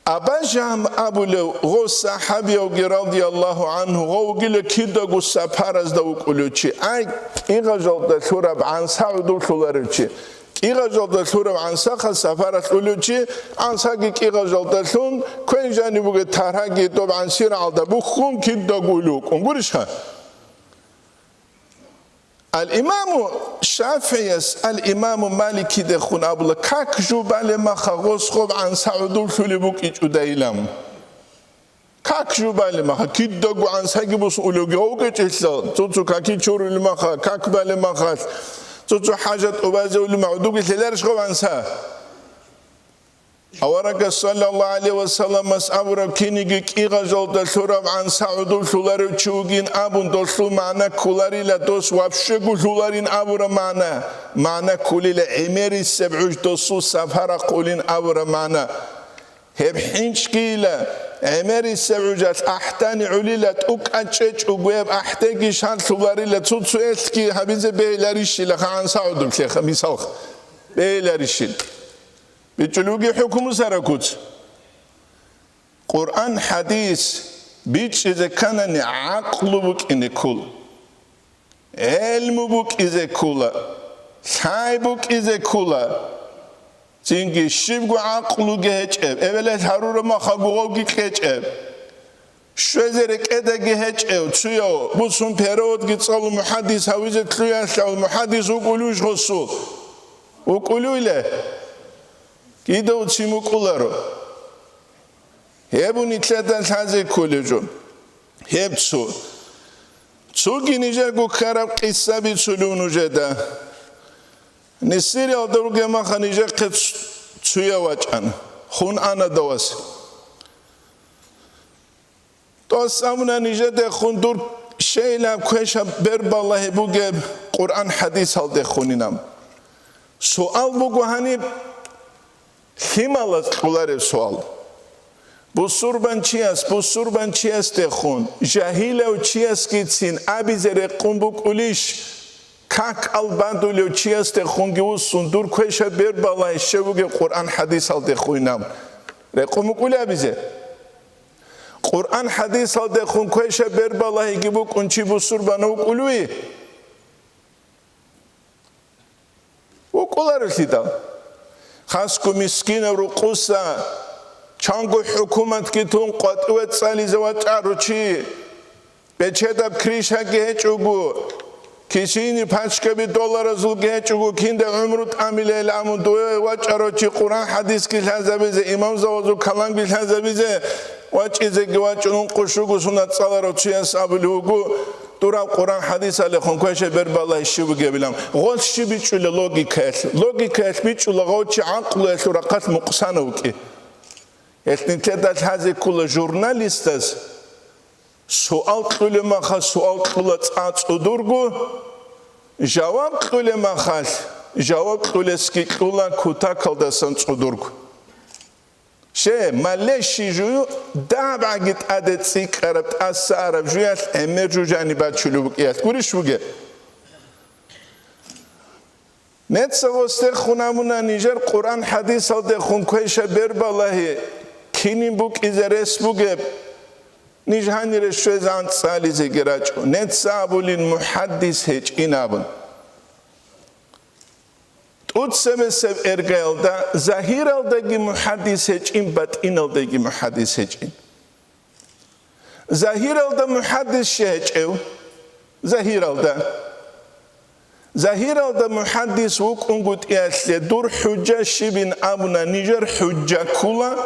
Abajam abule go sahabi radiyallahu anhu go gile kida go saparaz da ukuluçi ay igajolda şurab an sa'udul şularıçi İğazolda şurab ansa safarat uluçi ansagi İğazolda şun kwenjani buge tarhagi dob ansir alda bu khum kidda guluk ungurişha Al-İmam-ı Şafiyes Al-İmam-ı Maliki de khun abla kak jubale makha goskhub an sa'udul şulibuk iç udaylam kak jubale makha kidda gu ansagi bus ulugi oge çesla tutsu kaki çorul makha kak bale makha tutsu hajat ubaze ulu ma'udugi seler şkovan sa Avaraka sallallahu aleyhi ve sellem asabra kinigik igazolda şurab an sa'udul şuları çugin abun dostu mana kularıyla dost vapşegu şuların abura mana kulile emeri seb'uş dostu safara kulin abura mana hep hinçkiyle emeri seb'ucat ahtani ulilat uk açeç ugweb ahtegi şan şularıyla tutsu eski habize beyler işiyle an sa'udul şeyh misal beyler işil Biçulugi hükmü sarakut. Kur'an hadis biç ize kanani aklu buk ini kul. Elmu buk ize kula. Say buk ize kula. Çünkü şibgu aklu geheçev. Evvelet harura makhagu geheçev. Şözerek ede geheçev. Tsuyo. Busun periyod gitsalı muhaddis havize tluyaşav. Muhaddis ukuluş hosu. Ukuluyla. Gide uçimu kularo. Hebu nitleten saze kolejum. Hepsu. Çuginice gukarab qissa bi çulunuceda. Nisiri aldırge makhanice qit suya vaçan. Hun ana davas. Dosamuna nice de khundur şeyla kweşa berballahi bu geb Kur'an hadis alde khuninam. Sual bu guhani Himalat kularev sual. Bu surban çiyas te khun. Jahilev çiyas gitsin. Abizere kumbuk uliş. Kak albandulev çiyas te khun givusun. Dur kweşa berbalay şevuge Kur'an hadis al te khuynam. Re kumbuk uli abize. Kur'an hadis al te khun kweşa berbalay gibuk unçi bu surban uk ului. Uk ularev sidal. خاسكو مسكين رقوسا چانگو حکومت کی تون قطوت سالی زوات عروچی بچه دب کریشا گهچ اگو کشینی پچکبی دلار زل گهچ اگو کنده عمرت عمیله الامو دوی وچ عروچی قرآن حدیث کی لحظه بیزه امام زوازو کلام کی لحظه بیزه وچ ایزه گوچ اون قشوگو سنت سال روچی اصابلوگو دورا قرآن حدیث علی خونکوشه بر بالای شیبو گبیلم غوش شی بیچوله لوگیکش بیچوله غوچی عقل رقت مقصانو کی Etnikler hazır kula jurnalistas sual kılemaha sual kılat at udurgu cevap kılemahal cevap kıleski kula kuta kaldasan udurgu maleşi juyu daba git adet sik arab asa arab juyat emerju janibat çulubuk yat kuriş buge net savoste khunamuna nijer Kur'an hadis alde khun koyşa berbalahi Kinin buk izeres bugeb nijhani reşvezan salize geraço net sabulin muhaddis hiç inabın tut sebesev ergelda zahiraldagi muhaddis hiç in batinaldagi muhaddis hiç in zahiralda muhaddis hiç ev zahiralda muhaddis vuk ungut yasle dur hujja şibin abuna nijer hujja kula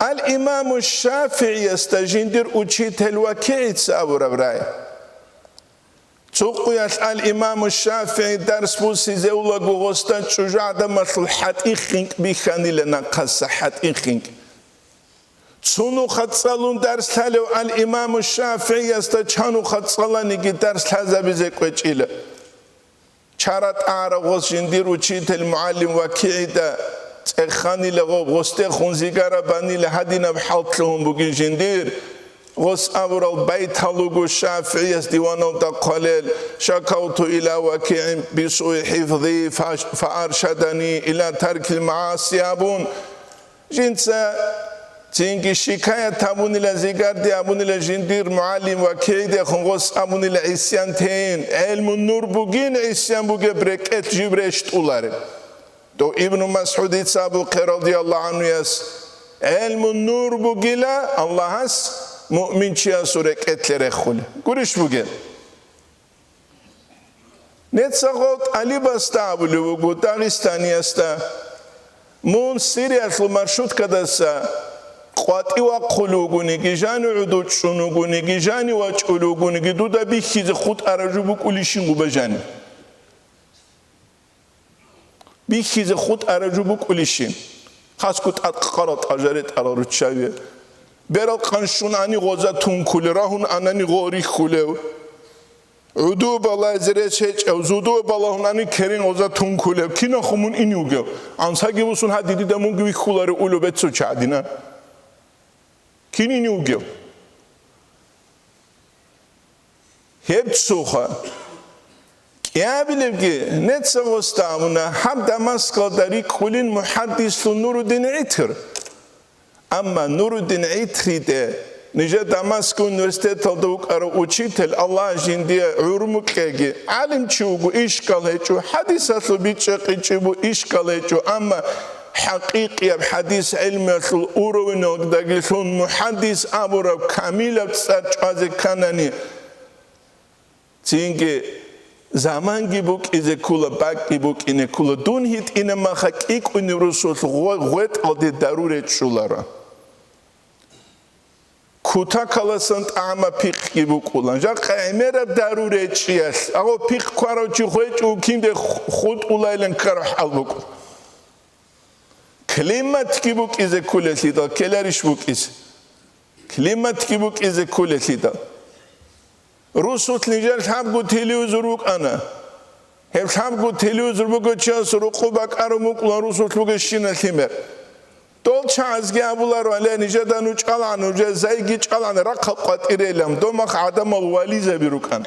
الإمام الشافعي يستجندر أجيت الوكيت سأبور أبراي تقويت الإمام الشافعي درس بوسي زيولا قوغوستان شجاعة مثل حد إخينك بيخاني لنا قصة حد إخينك تسونو خطصالون درس تاليو الإمام الشافعي يستجانو خطصالاني درس هذا بزيك وجيلا شارت آرغوز جندر أجيت المعلم وكيدا خاني لغو غوستي خونزيغارا باني لحدينا بحالت لهم بوغين جندير غوس أبر البيت هلوغو الشافعي ديوانو دا قليل شكوت إلى وكيع بسوء حفظي فأرشدني إلى ترك المعاصي أبون جنسا تينكي شكاية تابون إلى زيغار دي أبون إلى جندير معلم وكيع دي غوس أبون إلى عسيان تين علم النور بوغين عسيان بوغي بركت جبرشت أولاري تو ابن مسعود سابق رضي الله عنه يس علم النور بوغيلا الله has mümin çiğe surek etlere khule guriş bugün net sagot ali basta bu Dağistaniyasta mun Siriyaslı marşrut kadasa qati wa quluguni gijani udud shunuguni gijani wa chuluguni giduda bi khiz khut araju bu kulishin gubajani بيخيز خود أرجو كلشين خاص كنت أتقرط أجرت على رتشاوية برا قنشون أني غزة تونكول راهون أنني غوري خلو عدو بالله زريش هيك أو زودو بالله أنني كرين غزة تونكول كنا خمون إنيوجو أنساقي بسون هادي دمون جوي خلاري أولو بتسو شادينا كين إنيوجو هيب سوخا يا بلغي نتسا وستامنا هم دمسك داري كلين محدث نور الدين عطر أما نور الدين عطر ده نجا دمسك universitet تلدوك أرو учитель الله جندي عرمك كي علم شوغو إشكال هيجو حديثة بيتشق يجيبو إشكال هيجو أما حقيقي بحديث علمي الأورو داقلون محدث أبورو كاملة تساج كاناني تينجي زمان گیبوک از کل باگ گیبوک این کل دون هیت این مخاک این رسول غوت آدی ضرورت شولارا کوتا کلاسند اما پیک گیبوک اولان جا قیمه را ضرورت چیست اگه پیک کارو چی خویت او کیند خود اولایلن کار حال بک کلمت گیبوک از کل سیدا کلاریش بک از کلمت گیبوک از کل سیدا رسول نجار هم گو تلویزیون بک آن هم گو تلویزیون بک چه سرقو بک آرامک لا رسول بک شینه تیمه دول چازگی ابولار ولی نجار دانو چالان نجار زایگی چالان رقب قط ایرلام دومخ عدم الوالی زبیروکان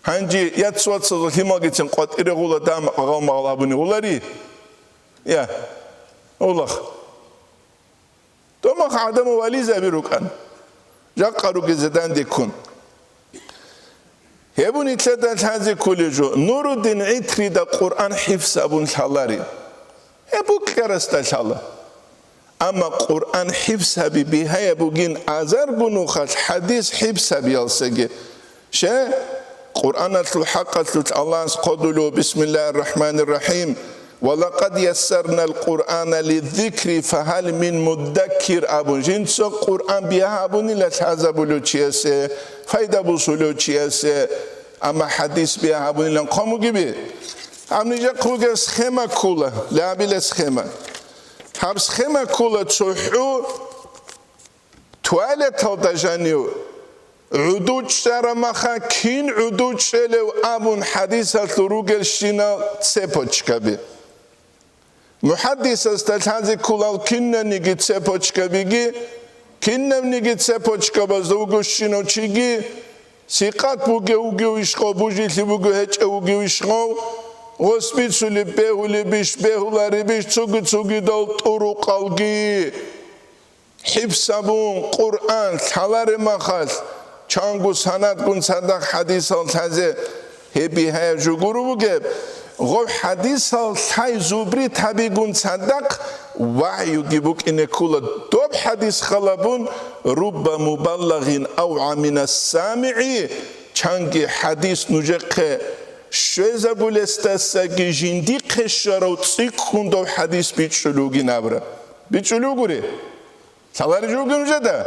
هنجی یاد سوات سوات هیماگیتن قط ایرگولا دام آقام آلابونی ولاری یا الله دومخ عدم الوالی زبیروکان جاقارو گزدن دیکن هبون إتلاد الحازي كوليجو نور الدين عتري دا قرآن حفظ أبون الحلاري هبو كرست الحلا أما قرآن حفظ أبي بها يبوغين أزار بنوخات حديث حفظ أبي السجي شا قرآن الحق الله قدلو بسم الله الرحمن الرحيم ولقد يسرنا القرآن للذكر فهل من مدكر أبو جنسو قرآن بها أبوني لتحزبولو چيسي فايدة بوصولو چيسي أما حديث بها أبوني لنقامو جيبي هم نجا قوغا سخيمة كولا لابيل سخيمة هم سخيمة كولا تسوحو توالة تلتجانيو عدود شرمخا كين عدود شلو أبون حديثة روغل شينا تسيبوچكبي محدث استلحازي كولال كنا نيجي تسيبوچكبيجي كنا نيجي تسيبوچكبا زوغوشينو چيجي سيقات بوغي اوغي ويشقو بوجي لبوغي هچ اوغي ويشقو غسبيتسولي بيهولي بيش بيهولاري بيش تسوغي دول طرق الغي حفظابون قرآن تحلاري مخال چانگو سند گون صدق حدیث التازه هبی های جگورو بگه غو حدیث التای زوبری تبی گون صدق وعیو گیبوک اینه کولا دوب حدیث خلابون رب مبلغین او من السامعی چانگی حدیث نجقه شوزه بولستسه گی جندی قشارو تسیک خون دوب حدیث بیچلوگی نبره بیچلوگوری سالاری جوگی نجه ده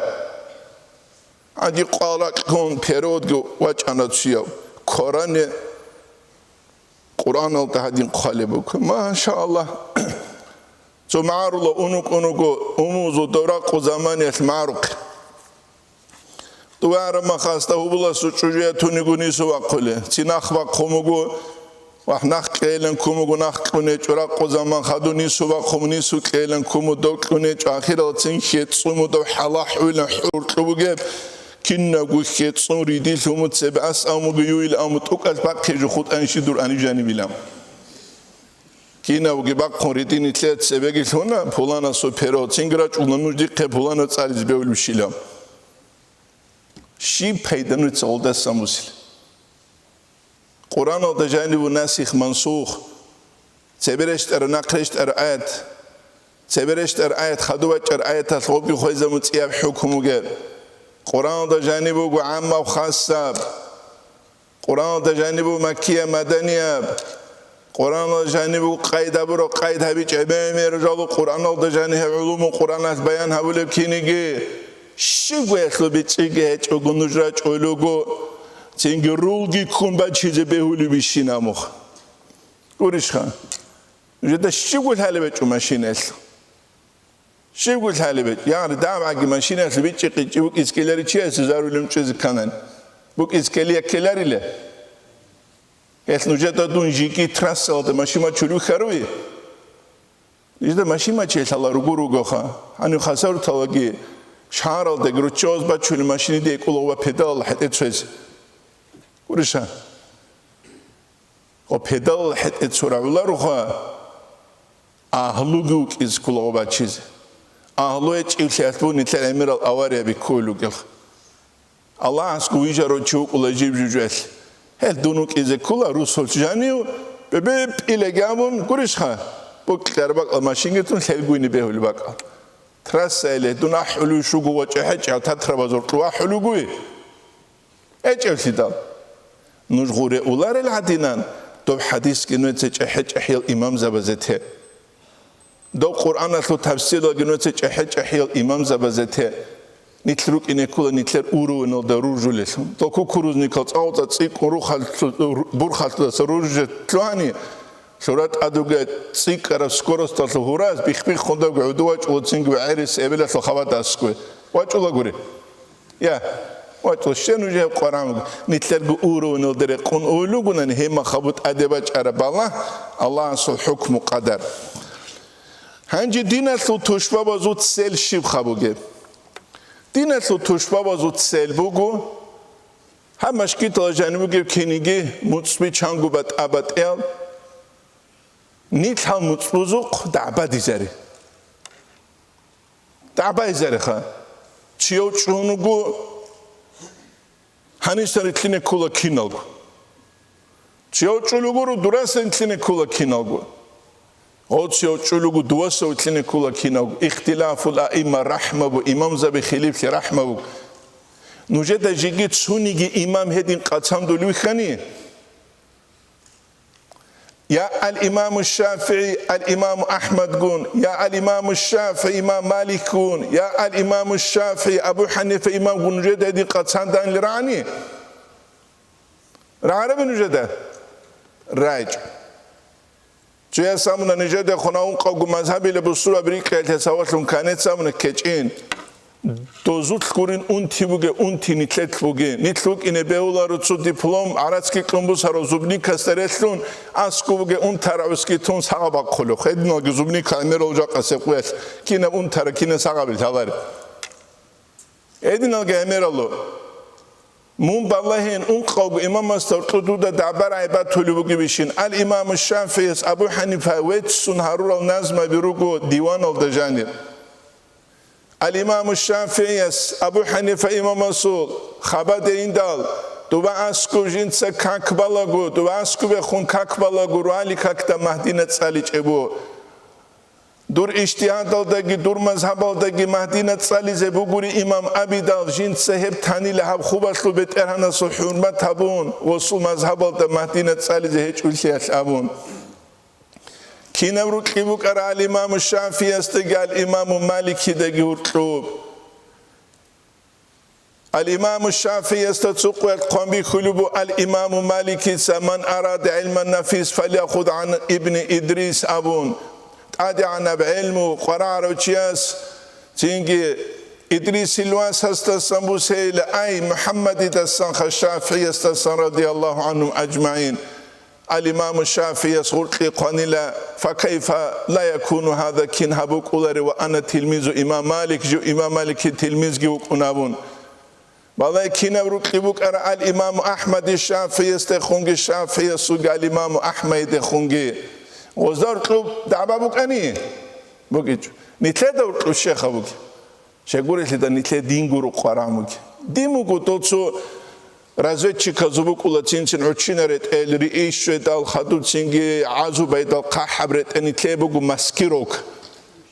عادي قالك كون بيرود وجهنا تشيو قرآن التهدين قالبك ما شاء الله تو معرض أنوك أموز دورق زمان يسمعرك تو ما خاسته بلا سوتشوجيا تونيغوني سوا قله تناخ وقومو وحناخ كيلن كومو ناخ كوني جرق زمان خدوني سوا قومني سو كيلن كومو دو كوني اخر التين خيتصمو دو حلاح ولا حور توجب كنا قلت صوري دي ثم تسبعس أو مجيول أو متوقف باقي جخود أنشي دور أني جانبي لام كنا وجباق قريتين ثلاث سبعة هنا بولانا سوبرو تينغراج ونموذج كبولانا تعرض بيقول بشيلام شيء بيدن وتصل الساموسل قرآن هذا جانب ناسخ منسوخ سبرشت نقرشت آيات سبرشت آيات خدوات آيات الخوف يخوزم متياب حكم وجر قرآن ده جانبه عامة وخاصة قرآن ده جانبه مكية مدنية قرآن ده جانبه قيد برو قيد هبيج عبامي رجال قرآن ده جانبه علوم قرآن بيان هبول بكينيجي شو يخلو بتشيجي هتشوغو نجراج أولوغو تينجي رولجي كون بچيجي بهولي بيشينا مخ قوليش خان جدا شو قول هالي بچو ماشين اسلو شو يقول هالبيت يعني دام عقي ماشينة البيت شقي بوك إسكيلاري شيء سزارو لم تشز كانن بوك إسكيليا كيلاري له إثنوجة دون جيكي تراسل ده ماشي ما تشلو خروي إذا ماشي ما تشيل الله رجورو جوخا أنا خسر تلاقي شهر ده جروتشوز بتشيل ماشيني ده يقول هو pedal حتى تشز ورشة هو pedal حتى تسرع ولا روخا أهلوجوك إسكول هو بتشيز أهلويت إلشاتبون نتلامير الأواري بكولو جل الله عسكو يجرو تشوك ولا جيب جوجل هل دونك إذا كلا روسول جانيو ببيب إلى جامون كورشها بوك كربك الماشينتون سلقوني بهول بقى ترس إلى دونا حلو شو جوا جهج تترى بزور توا حلو جوي إيش أفسدال نجغوري أولار العدينان دو حديث كنوع تجهج أحيل إمام زبزته دو قرآن أصله تفسير لكنه تجهج أحيل إمام زبزته نتلوك إنه كله نتلر أورو إنه ضرور جلسهم دو كوكروز نكالت أو تصيق روح برخالت سروج تلواني شرط أدوغة تصيق عرف سكورس تصهوراز بيخبيخ خونده قعدواج وتصيق وعيرس إبلا تلخبات أسكوه واج الله قري يا واج شنو جه قرآن نتلر أورو إنه درقون أولوغنا نهما خبط أدباج عرب الله أصل حكم قدر هنجي دينة توشبا بازوت سيل شيب خبوجه دينة توشبا بازوت سيل بوجو هم مشكلة تلاجاني بوجه كنيجي متصبي چانگو بات أبد إل نيت هم متصبوزوق دعبة ديزاري دعبة ديزاري خا تيو چونوجو هنيستان تلين كولا كينالجو Čiaučulugu durasen tline kula kinagu. Čiaučulugu duaso tline kula kinagu. Ikhtilaful a'imma rahmabu. Imam zabi khilifli rahmabu. Nujeda jigi tsunigi imam hedin qatsandulu khani. Ya al-imam al-Shafi'i, al-imam Ahmad gun. Ya al-imam al-Shafi'i, imam Malik gun. Ya al-imam al-Shafi'i, Abu Hanifa imam gun. Nujeda hedin qatsandan lirani. Ra'arabi nujeda. Raj. Jaya samuna nujeda khunaun qawgu mazhabi lebusura biriqel tesawatun kanet samuna kecin. Dozut kurin untibuge untini tletbuge nitluk inebeularu tsu diplom aratski qmbusaro zubni kasteretlun askubuge untaravski tun sagabaqkhulu khednogi zubni kamerolja qaseqwes kina untara kina sagabil tavar edinalge emeralo mun ballahin unqawgu imam astarqududa dabar aybatulubugi bishin al imam Shafi'i Abu Hanifa wetsun harul nazma birugo diwan of the janir Al-imam al-Shafi'i Abu Hanifa imam Rasul khabade indal tuba asku jintsa kakbalagu tuba asku be khun kakbalagu rali kakta mahdina tsalichebu dur ishtihadaldagi dur mazhabaldagi mahdina tsalizebuguri imam abidal jintsa heb tanile hab khubaslu beterhana su hurmat habun wasu mazhabalda mahdina tsalize hechulshiyal abun Kinavru kibu kara al-imam Shafi'i astigal imam Maliki degi urqub. Al-imam Shafi'i astatsuqu al-qambi khulubu al-imam Maliki saman arada ilman nafis falyakhud an ibn Idris abun. Tadi an ilmu qarar uchiyas tingi Idris ilwas hasta sambusayla ay Muhammad idasan Shafi'i astasan radiyallahu anhum ajma'in. الإمام الشافعي يقول قانلا فكيف لا يكون هذا كن هبوك أولاري وأنا تلميذ إمام مالك جو إمام مالك تلميذ جوك أنابون والله كنا بروك أرى الإمام أحمد الشافعي يستخونج الشافعي يسوق الإمام أحمد يخونج وزار قلوب دعبا بوك أني بوكيج نتلا دور الشيخ أبوك شكوري لدا نتلا دين جورو قرامك ديمو توتسو Разведчика зубукула цинцин учинерет эльри ишведал хаду цинги азубайдал қахабрет энитлебугу маскирок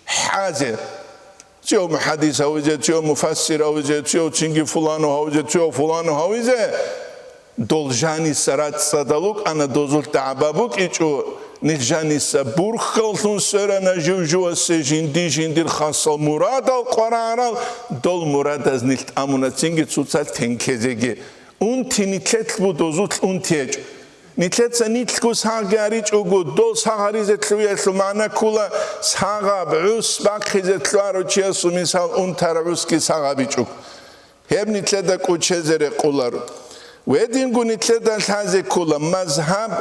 хазе тио мухадис ауизе тио муфассир ауизе тио цинги фулану ауизе тио фулану ауизе должани сарат садалук ана дозул таабабук ичу нижани сабур халсун сэрана жужуа се жинди жиндир хасал мурадал қарарал дол мурад аз нилт амуна цинги цуцал тенкезеги Unti nitlet bu dozut untiec. Nitlet sa nitku sagaric ugu do sagarizetlu yeslu mana kula sagab us bakhizetlu arochiasu misal untaruski sagabicuk. Heb nitleda kuchezere qularu. Wedingu nitleda haze kula mazhab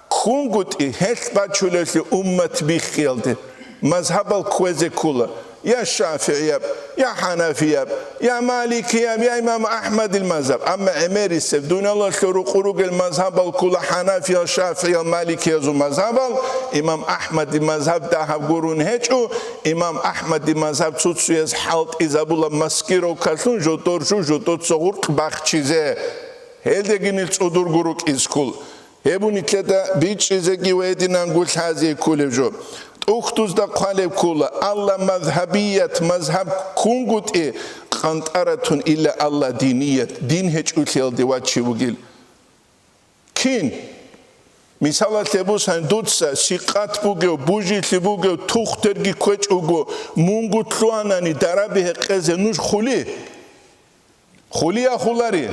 kunguti heth bachulesli ummat bikhilde. Mazhabal kweze kula. يا شافعي يا حنفي يا مالكي يا إمام أحمد المذهب أما عمير السيف دون الله شروق قروق المذهب الكل حنفي الشافعي المالكي يزو مذهب إمام أحمد المذهب دهب قرون هجو إمام أحمد المذهب تسوتسو يزحالت إزابولا مسكيرو كالتون جوتور شو جوتور صغورق باخشيزي هلدگي نلتصودور قروق إزكول هبو نتلتا بيتشيزي ويدنا نقول هذه كل جو أختوز دا قالب كولا الله مذهبية مذهب كونغوت إيه قنطرة إلا الله دينية دين هج أتيال دواتشي وقيل كين مثلا تبوس هندوتسا سيقات بوغيو بوجي تبوغيو توخترگي كوچ اوغو مونغو تلواناني درابه قزه نوش خولي يا خولاري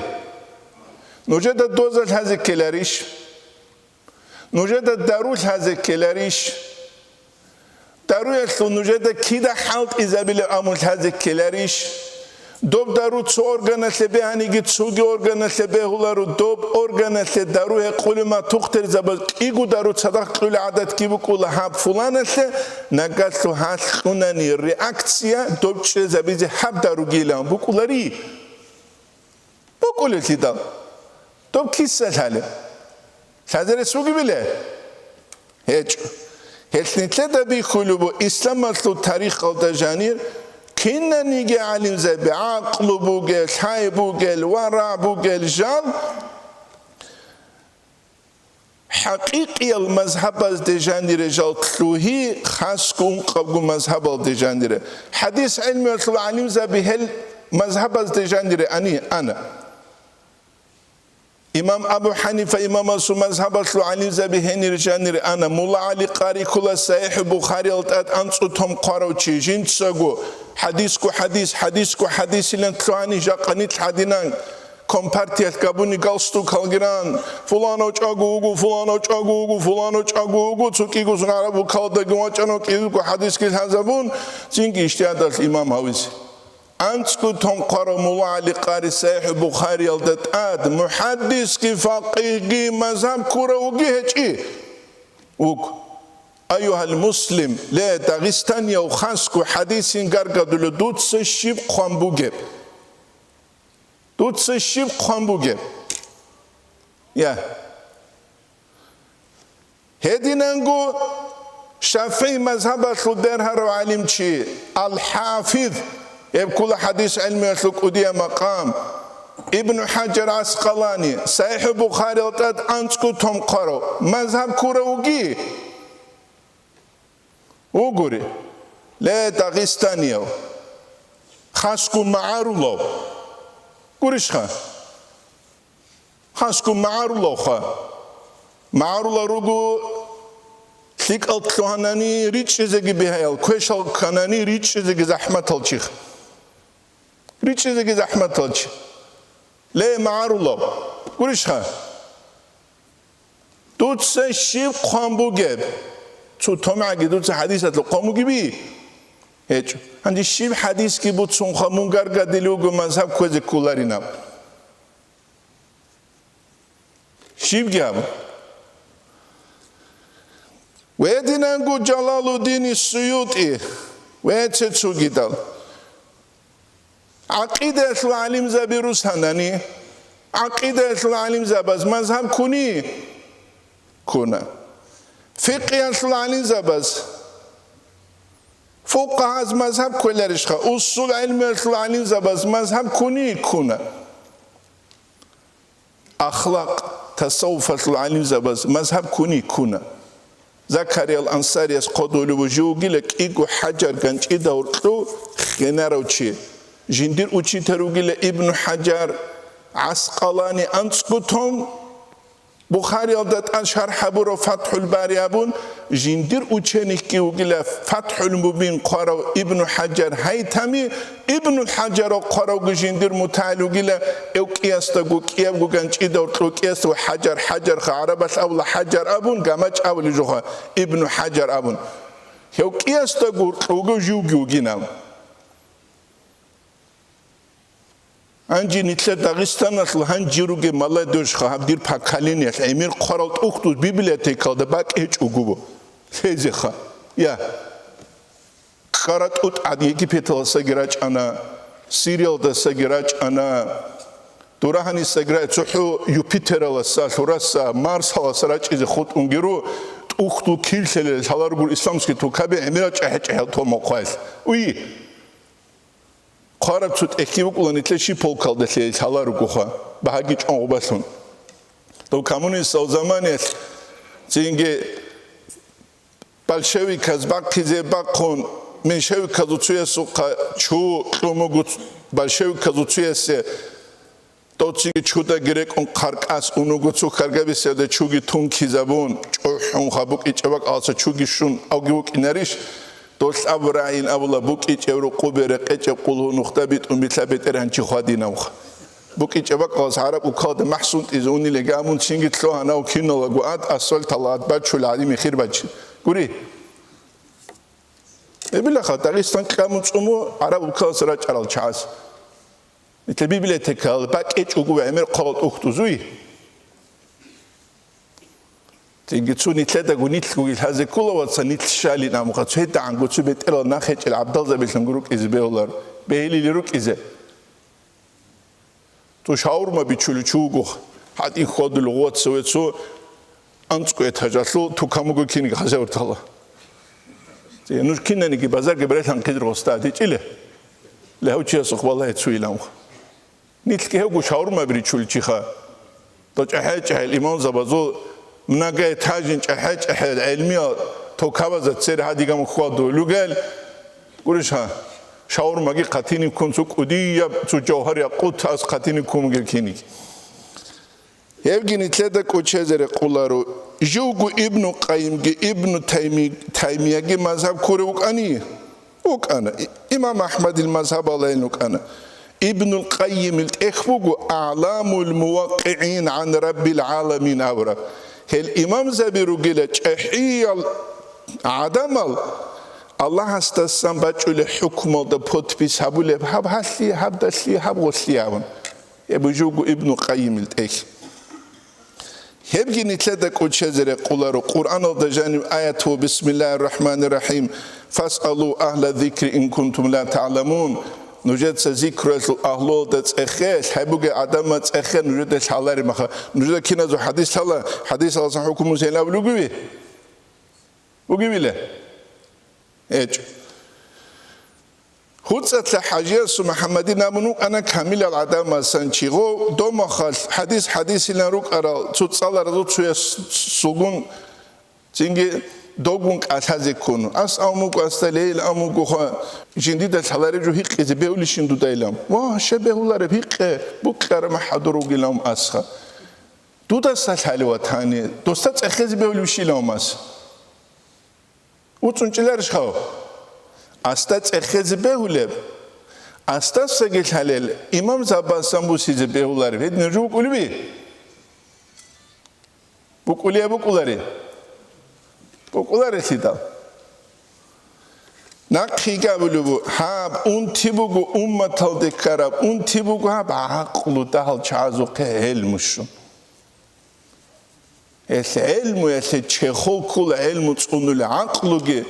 نوجد دوزل هذه كلاريش نوجد داروش هذه كلاريش داروش نوجد كيدا حالت إزابيل أمول هذه كلاريش دوب دارو تسو أورغانات لبهاني جيت سوغي أورغانات لبهولارو دوب أورغانات لدارو يقول ما تختر زبط إيغو دارو تصدق قول عدد كيبو قول هاب فلانات نقات له هاتخوناني رياكسيا دوب تشي زبيزي هاب دارو جيلان بقولاري بقول لتدا دوب كيسة هالي هذا سوغي بله هيج هلنتلدا بيخلو إسلام أصلو تاريخ الدجانير كنا نيجي علم زي بعقل بوجل حي بوجل ورع بوجل جال حقيقي المذهب از دجاني رجال تلوهي خاص كون قبو مذهب الدجاني حديث علمي وصل علم زبهل مذهب از دجاني أنا إمام أبو حنيفة إمام أسو مذهب أسلو علم زبهن رجاني أنا مولا علي قاري كل صحيح بخاري التات أنصتهم قارو تشيجين تساقو حديثكو حديث لن تلواني جاقنيت حدينان كومبارتيات كابوني قلستو كالجران فلانو تشاغوغو فلانو تشاغوغو تسوكيغو سنعربو كالدقوا تشانو كيزوكو حديث كيز هنزبون زينكي اشتياد الإمام هاويسي أنتكو تهم قارو مولا علي قاري صحيح بخاري التات محدث كي فقيه مذهب كوروغي هجي وك أيها المسلم لا داغستان يو خاصكو حديثين غرغدلو دوتس شيب خامبوغيب دوتس شيب خامبوغيب يا هدينانغو شافعي مذهب الخدر هرو علم شي الحافظ يبكل حديث علمي أسلوك أدية مقام ابن حجر عسقلاني صحيح بخاري وطاد أنسكو تهم قارو مذهب كوروغي وغوري لا داغستانيو خاصكو معارولو غوريشخا خاصكو معارولو خا معارولو روغو ليك التلوهاناني ريتش زيجي بهايل كويشال كاناني ريتش زيجي زحمة الشيخ ريتش زيجي زحمة الشيخ لا معارولو غوريشخا دوتس شيب قامبوغيب تو تومعي دوتس حديثات القاموغيبي هيك عندي شيب حديث كي بوتسون خامونغار غاديلوغو مذهب كوزي كولارينا شيب جاب ويدينانغو جلال الدين السيوطي ويتسو جدال عقيدة العلم زبيروس هناني عقيدة العلم زباز مذهب كوني كونا فقه العلم زباز فقه از مذهب كولارشخا اصول علم العلم زباز مذهب كوني كونا أخلاق تصوف العلم زباز مذهب كوني كونا زكريا الأنصاري قدولو وجوغي لك إيقو حجر كانت إيدا ورقلو خنارو تشي جندير اوچی تروگی ابن حجر عسقلانی انسکوتم بخاری آدت از شرح برو فتح الباری ابون جندير اوچنیک کی وگیل فتح المبین قرا ابن حجر هیتمی ابن الحجر قرا جندير متعال وگیل او قیاستا گو کیاب گو گنچ دور تو قیاس و حجر خرابت اول حجر ابون گمچ اول جوها ابن حجر ابون او قیاستا گو جو گینام انجي نتلا داغستان اصل هنجيروغي مالادوش خاب دير باكاليني امير قرالت اوختو بيبليوتيكا دا باك هيچ اوغوبو سيزخا يا قرات اوت ادي كيبيتال سغراج انا سيريال دا سغراج انا دورهاني سغراج سوحو يوبيتر لا سوراسا مارس لا سراج از خود اونغيرو اوختو كيلسل سالارغور اسلامسكي تو كابي امير چهچه تو موقاس وي قارب تut ekivoc ulanitleshi polkaldetle salarukuha bahagi çongobasun to коммунист zamaniyet zinge bolshevik kazbakize bakon menshevik kazutsuyes chu qomogut bolshevik kazutsuyes tochi chuda gerek on qarqas unugutsu qargabise de chugi tunki zabun çohun khabuk içebak alsa chugi shun augivuk inarish دوست أبراهيم أولا بوكيج أورو قبر قيج قلو نختبت ومثبت إرهنشي خادينا وخ بوكيج أبقى قاس عرب وكاد محسون إزوني لجامون سينجت له أنا وكينا لجوات أصل طلعت بتشو العالم خير بتش قولي بيبلا خاطريستان كامون سمو عرب وكاس راج على الشاس مثل بيبلا تكال باك إيش وجو عمر قال أختو زوي تيجي نتلدا قنيتلو هذا كله وتصنيت الشالي نعم قد هيدا عن قصو بيت إلا ناخد العبد الله بيسمعوك إز بيولار بيهلي لروك إز تو شاور ما بيشلو شوقه حد يخد اللغات سويت سو أنتكو يتهجسلو تو كموجو كيني خزاور تلا نور كنا نيجي بازار قبرت عن كدر غستادي إله له شيء سخ والله تسوي لهم نتلقى هو شاور ما بيشلو شيخا تجاه الإمام زبازو مناقه تاجين چحچ احد علمي تو كابز تصير هادي قام خواضو لوغل قولشها شاور ماگی قطینی کن سو کودی یا سو جوهر یا قط از قطینی کم گرکنی. یکی تلده کوچه زره قلارو جوگو ابن قیم گی ابن تیمیه گی مذهب کوره وکانی وکانه امام احمد المذهب علین وکانه ابن القیم الاخبوگو اعلام الموقعین عن رب العالمین اورا هل امام زبیرو گله چحیل عدمال Allah hastasından başöyle hüküm oldu potpis habule hab hasli hab dasli hab gosli avun. Ebu Jugu İbn Qayyim el-Tek. Hep ginitle koçezere qularu Kur'an oldu janim ayatu Bismillahirrahmanirrahim. Fas'alu ahla zikri in kuntum la ta'lamun. Nujet zikru ahlu oldu tsekhes habuge adama tsekhe nujet salari maha. Nujet kinazu hadis sala hadis alsan hukumu sela bulugi. Bugi bile. ايش هوتسات الحاجيس محمدي نامنو انا كامل العدم سانشيغو دوما خال حديث لنروك ارا تصال رزو تسوي سوغون تينجي دوغون اسازيكون اس اموك استليل اموك جندي دالحلاري جو هيق بيولي شندو دايلام وا شبهولار هيق بوكار ما حضروا جلام اسخا دودا سالحالي واتاني دوستات اخذ بيولي شيلاماس უწუნჭილერ შხავ ასტა წეხეზე ბეულებ ასტა სეგელალელ იმამ ზაბასამბუსიზე ბეულარი ვედ ნჯუ კულიბი ბუკულარი სიტა ნახიგაბულუბუ ჰაბ უნთიბუგუ უმმათალდე ქარა უნთიბუგუ ჰაბ აყლუ დაჰალ ჩაზუყე ელმუშუ ეს ელმუ ესე ჩეხოლკულ ელმუ წუნული აყლუგე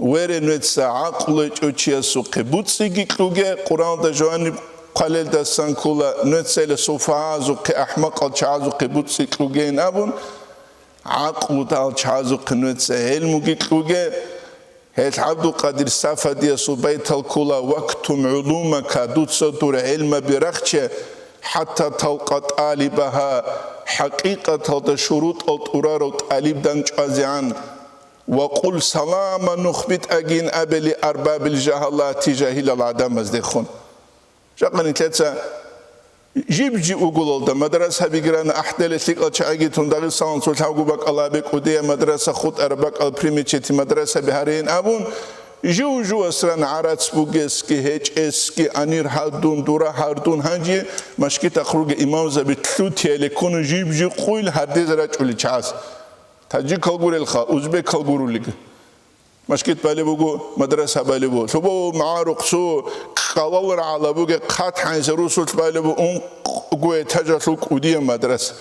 ვერენეცა აყლუ ჭოჩიასუ ყებუციგი ყუგე ყურან და ჟოანი ყალელ და სანკულა ნეცელე სოფაზუ ყე აჰმაყალ ჩაზუ ყებუცი ყუგე ნაბუნ აყლუ და ჩაზუ ყნეცე ელმუგი ყუგე ეს აბდუ ყადირ საფადია სუბაითალ კულა ვაქტუმ ულუმაკა დუცოტურ ელმა ბირახჩე حتى تلقى طالبها حقيقة الشروط الطرار طالب دانجازيان وقل سلاما نخبت أجين أبلي أرباب الجهالات جاهل العدم مزدخون شقني تلتسا جيبجي أقول ده مدرسة بيجرانا أحدل ثقة شاقيتون داغي سانسول حاجو بك الله بك وديه مدرسة خط أربك البريميتشتي مدرسة بهارين أبون جو أسران عرض بوجسكي هج اسكي أنير هردون دورا هردون هنجي مشكي تخرج إمام زبيت ثوتي لكون جيب قويل هردي زرع شولي شاس تاجي كالغور الخا أوزبك كالغورو ليك مشكي بالي بوجو مدرسة بالي بو شبو معارق سو قلال على بوجي قط حنزرو سوت بالي بو قوي تجاسوك وديه مدرسة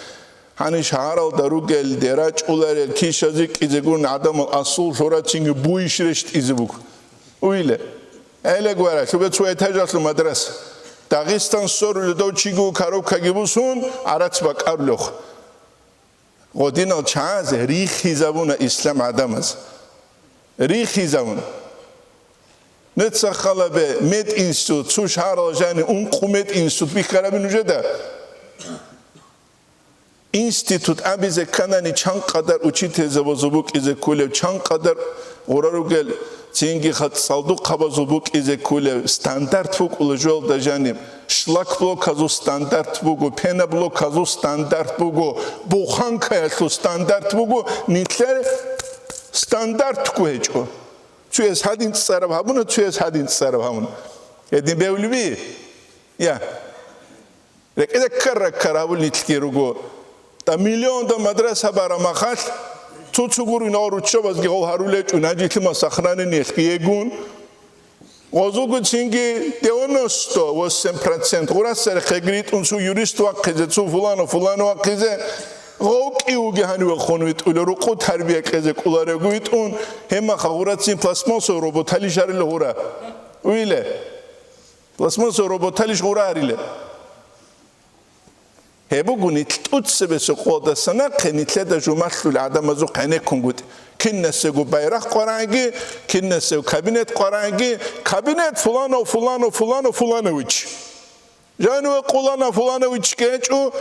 هني شهر الدروج الدراج أولار الكيشازيك إذا قلنا عدم الأصل شورا تيجي بويش رشت إذا بوك ويله أيلك ورا شو بتسوي تجاس المدرسة داغستان صور لدو تيجو كارو كجيبوسون عرض بك أرلوخ قدينا الشاز ريخي زبون إسلام عدمز ريخي زبون نتسخلا به ميت إنستوت سو شهر الجاني ميت إنستوت بيكرا بنوجده İnstitut abize kanani çan kadar uçiteze bozubuk ize kulev çan kadar oraru gel çingi hat saldu kabazubuk ize kulev standart fuk ulujol da janim şlak blok kazu standart bugu pena blok kazu standart bugu buhanka yasu standart bugu nitler standart kuheço çüyes hadin tsarab hamunu çüyes hadin tsarab hamun edin bevlibi ya rekede karabul nitkirugo تا میلیون تا مدرسه برام خاص تو چگوری ناروچه باز که هروله چونجی که ما سخنانی نیست که یگون وزوگو چینگی دیونستو و 100% ورا سر خگریت اون سو یوریست وقتی سو فلان وقتی غوک ایوگی هنو خونویت اولو کو تربیه کزه کولاره گویت اون هم خورات سین پلاسماس روبوتالی شریل هورا ویله پلاسماس روبوتالیش هورا هریله هبوغونيت تutسبس قودسنا قنيتلدا جمعلو العدم ازو قنه كونغوت كنسغو بايرق قرانگي كنسغو كابينت قرانگي كابينت فلانويتش جانو قولانا فلانويتش كيچو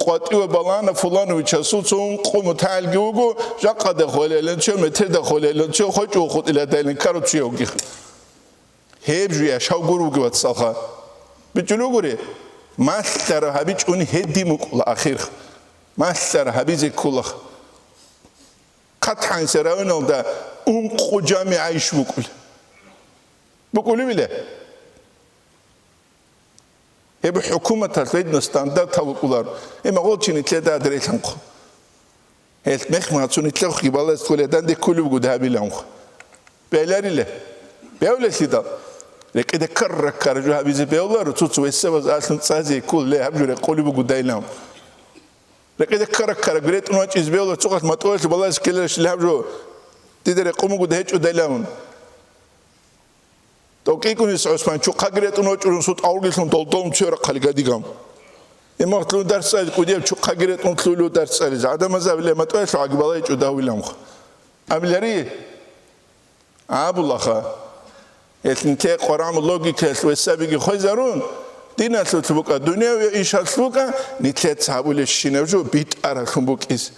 قاتيو بالana فلانويتشا سوتون قوم تالجوجو جاقا دخولين شو متر دخولين شو خوجو خود إلى دايلين كاروتشيوجي هيبجيا شاوغوروجي واتساخا بتجلوغوري ما ترى هبيج أني هدي مقول أخير ما ترى هبيج كله قطعا سراونا ده قجامي عايش بقول بله هب حكومة تلتين ستاندرد تبقولار إما قلت إن تلادا دريت عنك هل مخ ما تصوني تلاقي قبالة تقولدان ده كله بقولها بيلانك بيلاري له بيولي سيدا لك إذا كرر جو هبيز بيولار وتوتو السبب أصلا تسازي كل له هبجور يقولي بقولها يلام لك إذا كرر قريت إنه أجيز بيولار تقول ما تقولش بالله سكيلش اللي هبجور تقدر يقوم بقولها هيك ودايلام توكي يكون يسعى شو قاقريت إنه أجرون صوت أولي سون طلطون تشير قالي قديقام إما تلو درس على كوديم شو قاقريت إنه تلو درس على زعدا مزاب اللي ما تقولش عقبالله يجوده ولا مخ أملري عاب الله خا يتنتهي قرآن اللوجيكا والسابق خزرون دينا تلوك الدنيا وإيش تلوك نتلت سابول الشينة جو بيت أراكم بوك إس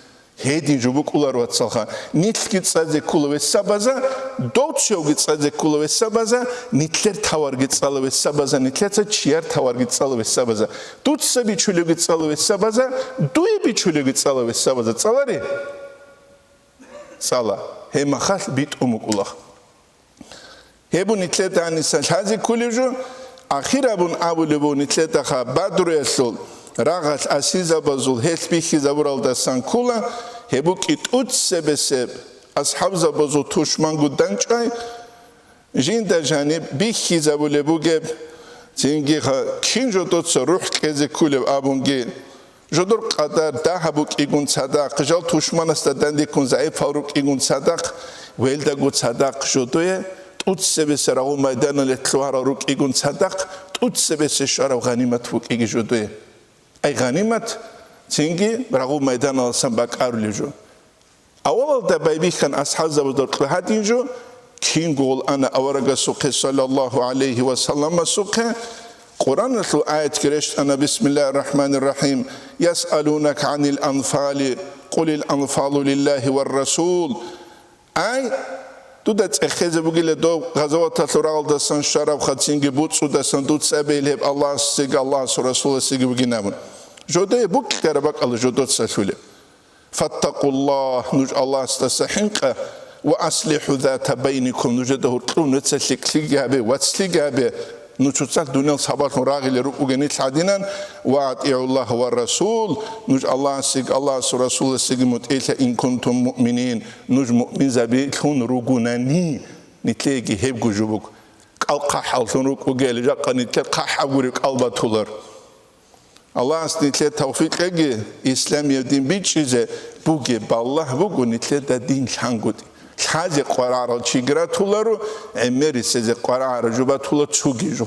هدي جبوك الله رواتسالها نتلقيت صادق كله والسبازة دوت شو قيت صادق كله والسبازة نتلر ثوار قيت صالة والسبازة نتلر تشير ثوار قيت صالة والسبازة دوت سبي شلو قيت صالة والسبازة دوي بيشلو قيت صالة والسبازة صالري صالة هي مخاص بيت أمك الله هبو نتلر تاني سنشازي كله جو أخيرا بون أبو نتلر تخا بدر يسول راغش أسيزا بزول هسبيخي زبورال دستان كولا هبو كيت أوت سبسب أصحاب زبزول توشمان قدان جاي جين دا جانب بيخي زبول بوغب زينجي خا كين جدود سروح كزي كولب أبونجي جدور قدر دا هبوك إيقون صداق جال توشمان استدان دي كون زعيب فاروك إيقون صداق ويلدا قد صداق جدوه توت سبس راغو ميدان لتلوار روك إيقون صداق توت سبس شارو غنيمت فوك إيقي جدوه أي غنيمة تيجي برغو ميدان السنباك أرليجو أول ده بيبي كان أصحاب زبدور كهادينجو كين قول أنا أورجا سوق صلى الله عليه وسلم سوق قرآن الآية آية كرشت أنا بسم الله الرحمن الرحيم يسألونك عن الأنفال قل الأنفال لله والرسول أي تودت أخذ بقول دو غزوات تطرال دسان شراب خاتينجي بوتسو دسان دوت سبيله الله سيج الله رسول سيج بقينامون جودة بوك كربك الله جودت سسولة فاتقوا الله نج الله استسحنك وأصلحوا ذات بينكم نجده كلون نتسلك سيجابه وتسليجابه نشوفك دنيا صباح نراغي لرؤوجنيت عدينا وأطيعوا الله والرسول نج الله سيج الله رسول سيج متأتى إن كنتم مؤمنين نج مؤمن زبي كون رجوناني نتلاقي هبجو جبوك قلقة حالتون رؤوجل جاك نتلاقي حبورك البطولر الله نتلاقي توفيق أجي إسلام يدين بيتشيزه بوجي بالله بوجو نتلاقي دين شانغودي حاجة قرار الشجرة تولارو أميري سيز قرار جوبا تولا تشوجيجو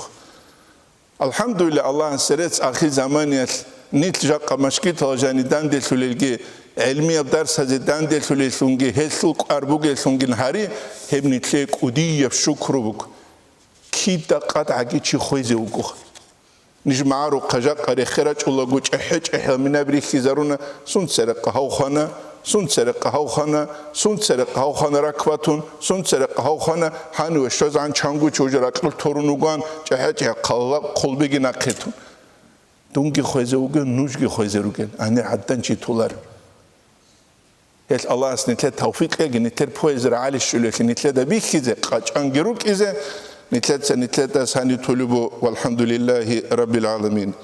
الحمد لله الله سرت آخر زمانية نيت جاك مشكلة الجاني داندل سوليجي علمي أبدار ساز داندل سوليجي هسلك أربوجي سونجي نهاري هم نتلاقي كودي يفشكرو بوك كيدا قد عجيتشي خويزي وجوه نجمعارو قجاق قري خراج الله جوج أحج أحل من أبري خزارونا سون سرق هاوخانا سون سرق هاوخانا سون سرق هاوخانا ركبتون سون سرق هاوخانا هانو شوز عن چانگو چوجرا قل تورونوگان جهت قلبی ناقتون دونگی خویزه وگن نوجگی خویزه روگن آنی عدن چی تولار هل الله اس نتله توفیق اگه نتله پویزر عالی شلوش نتله دبی خیزه قاچانگروک ایزه نتله سنتله سانی طلبو والحمد لله رب العالمين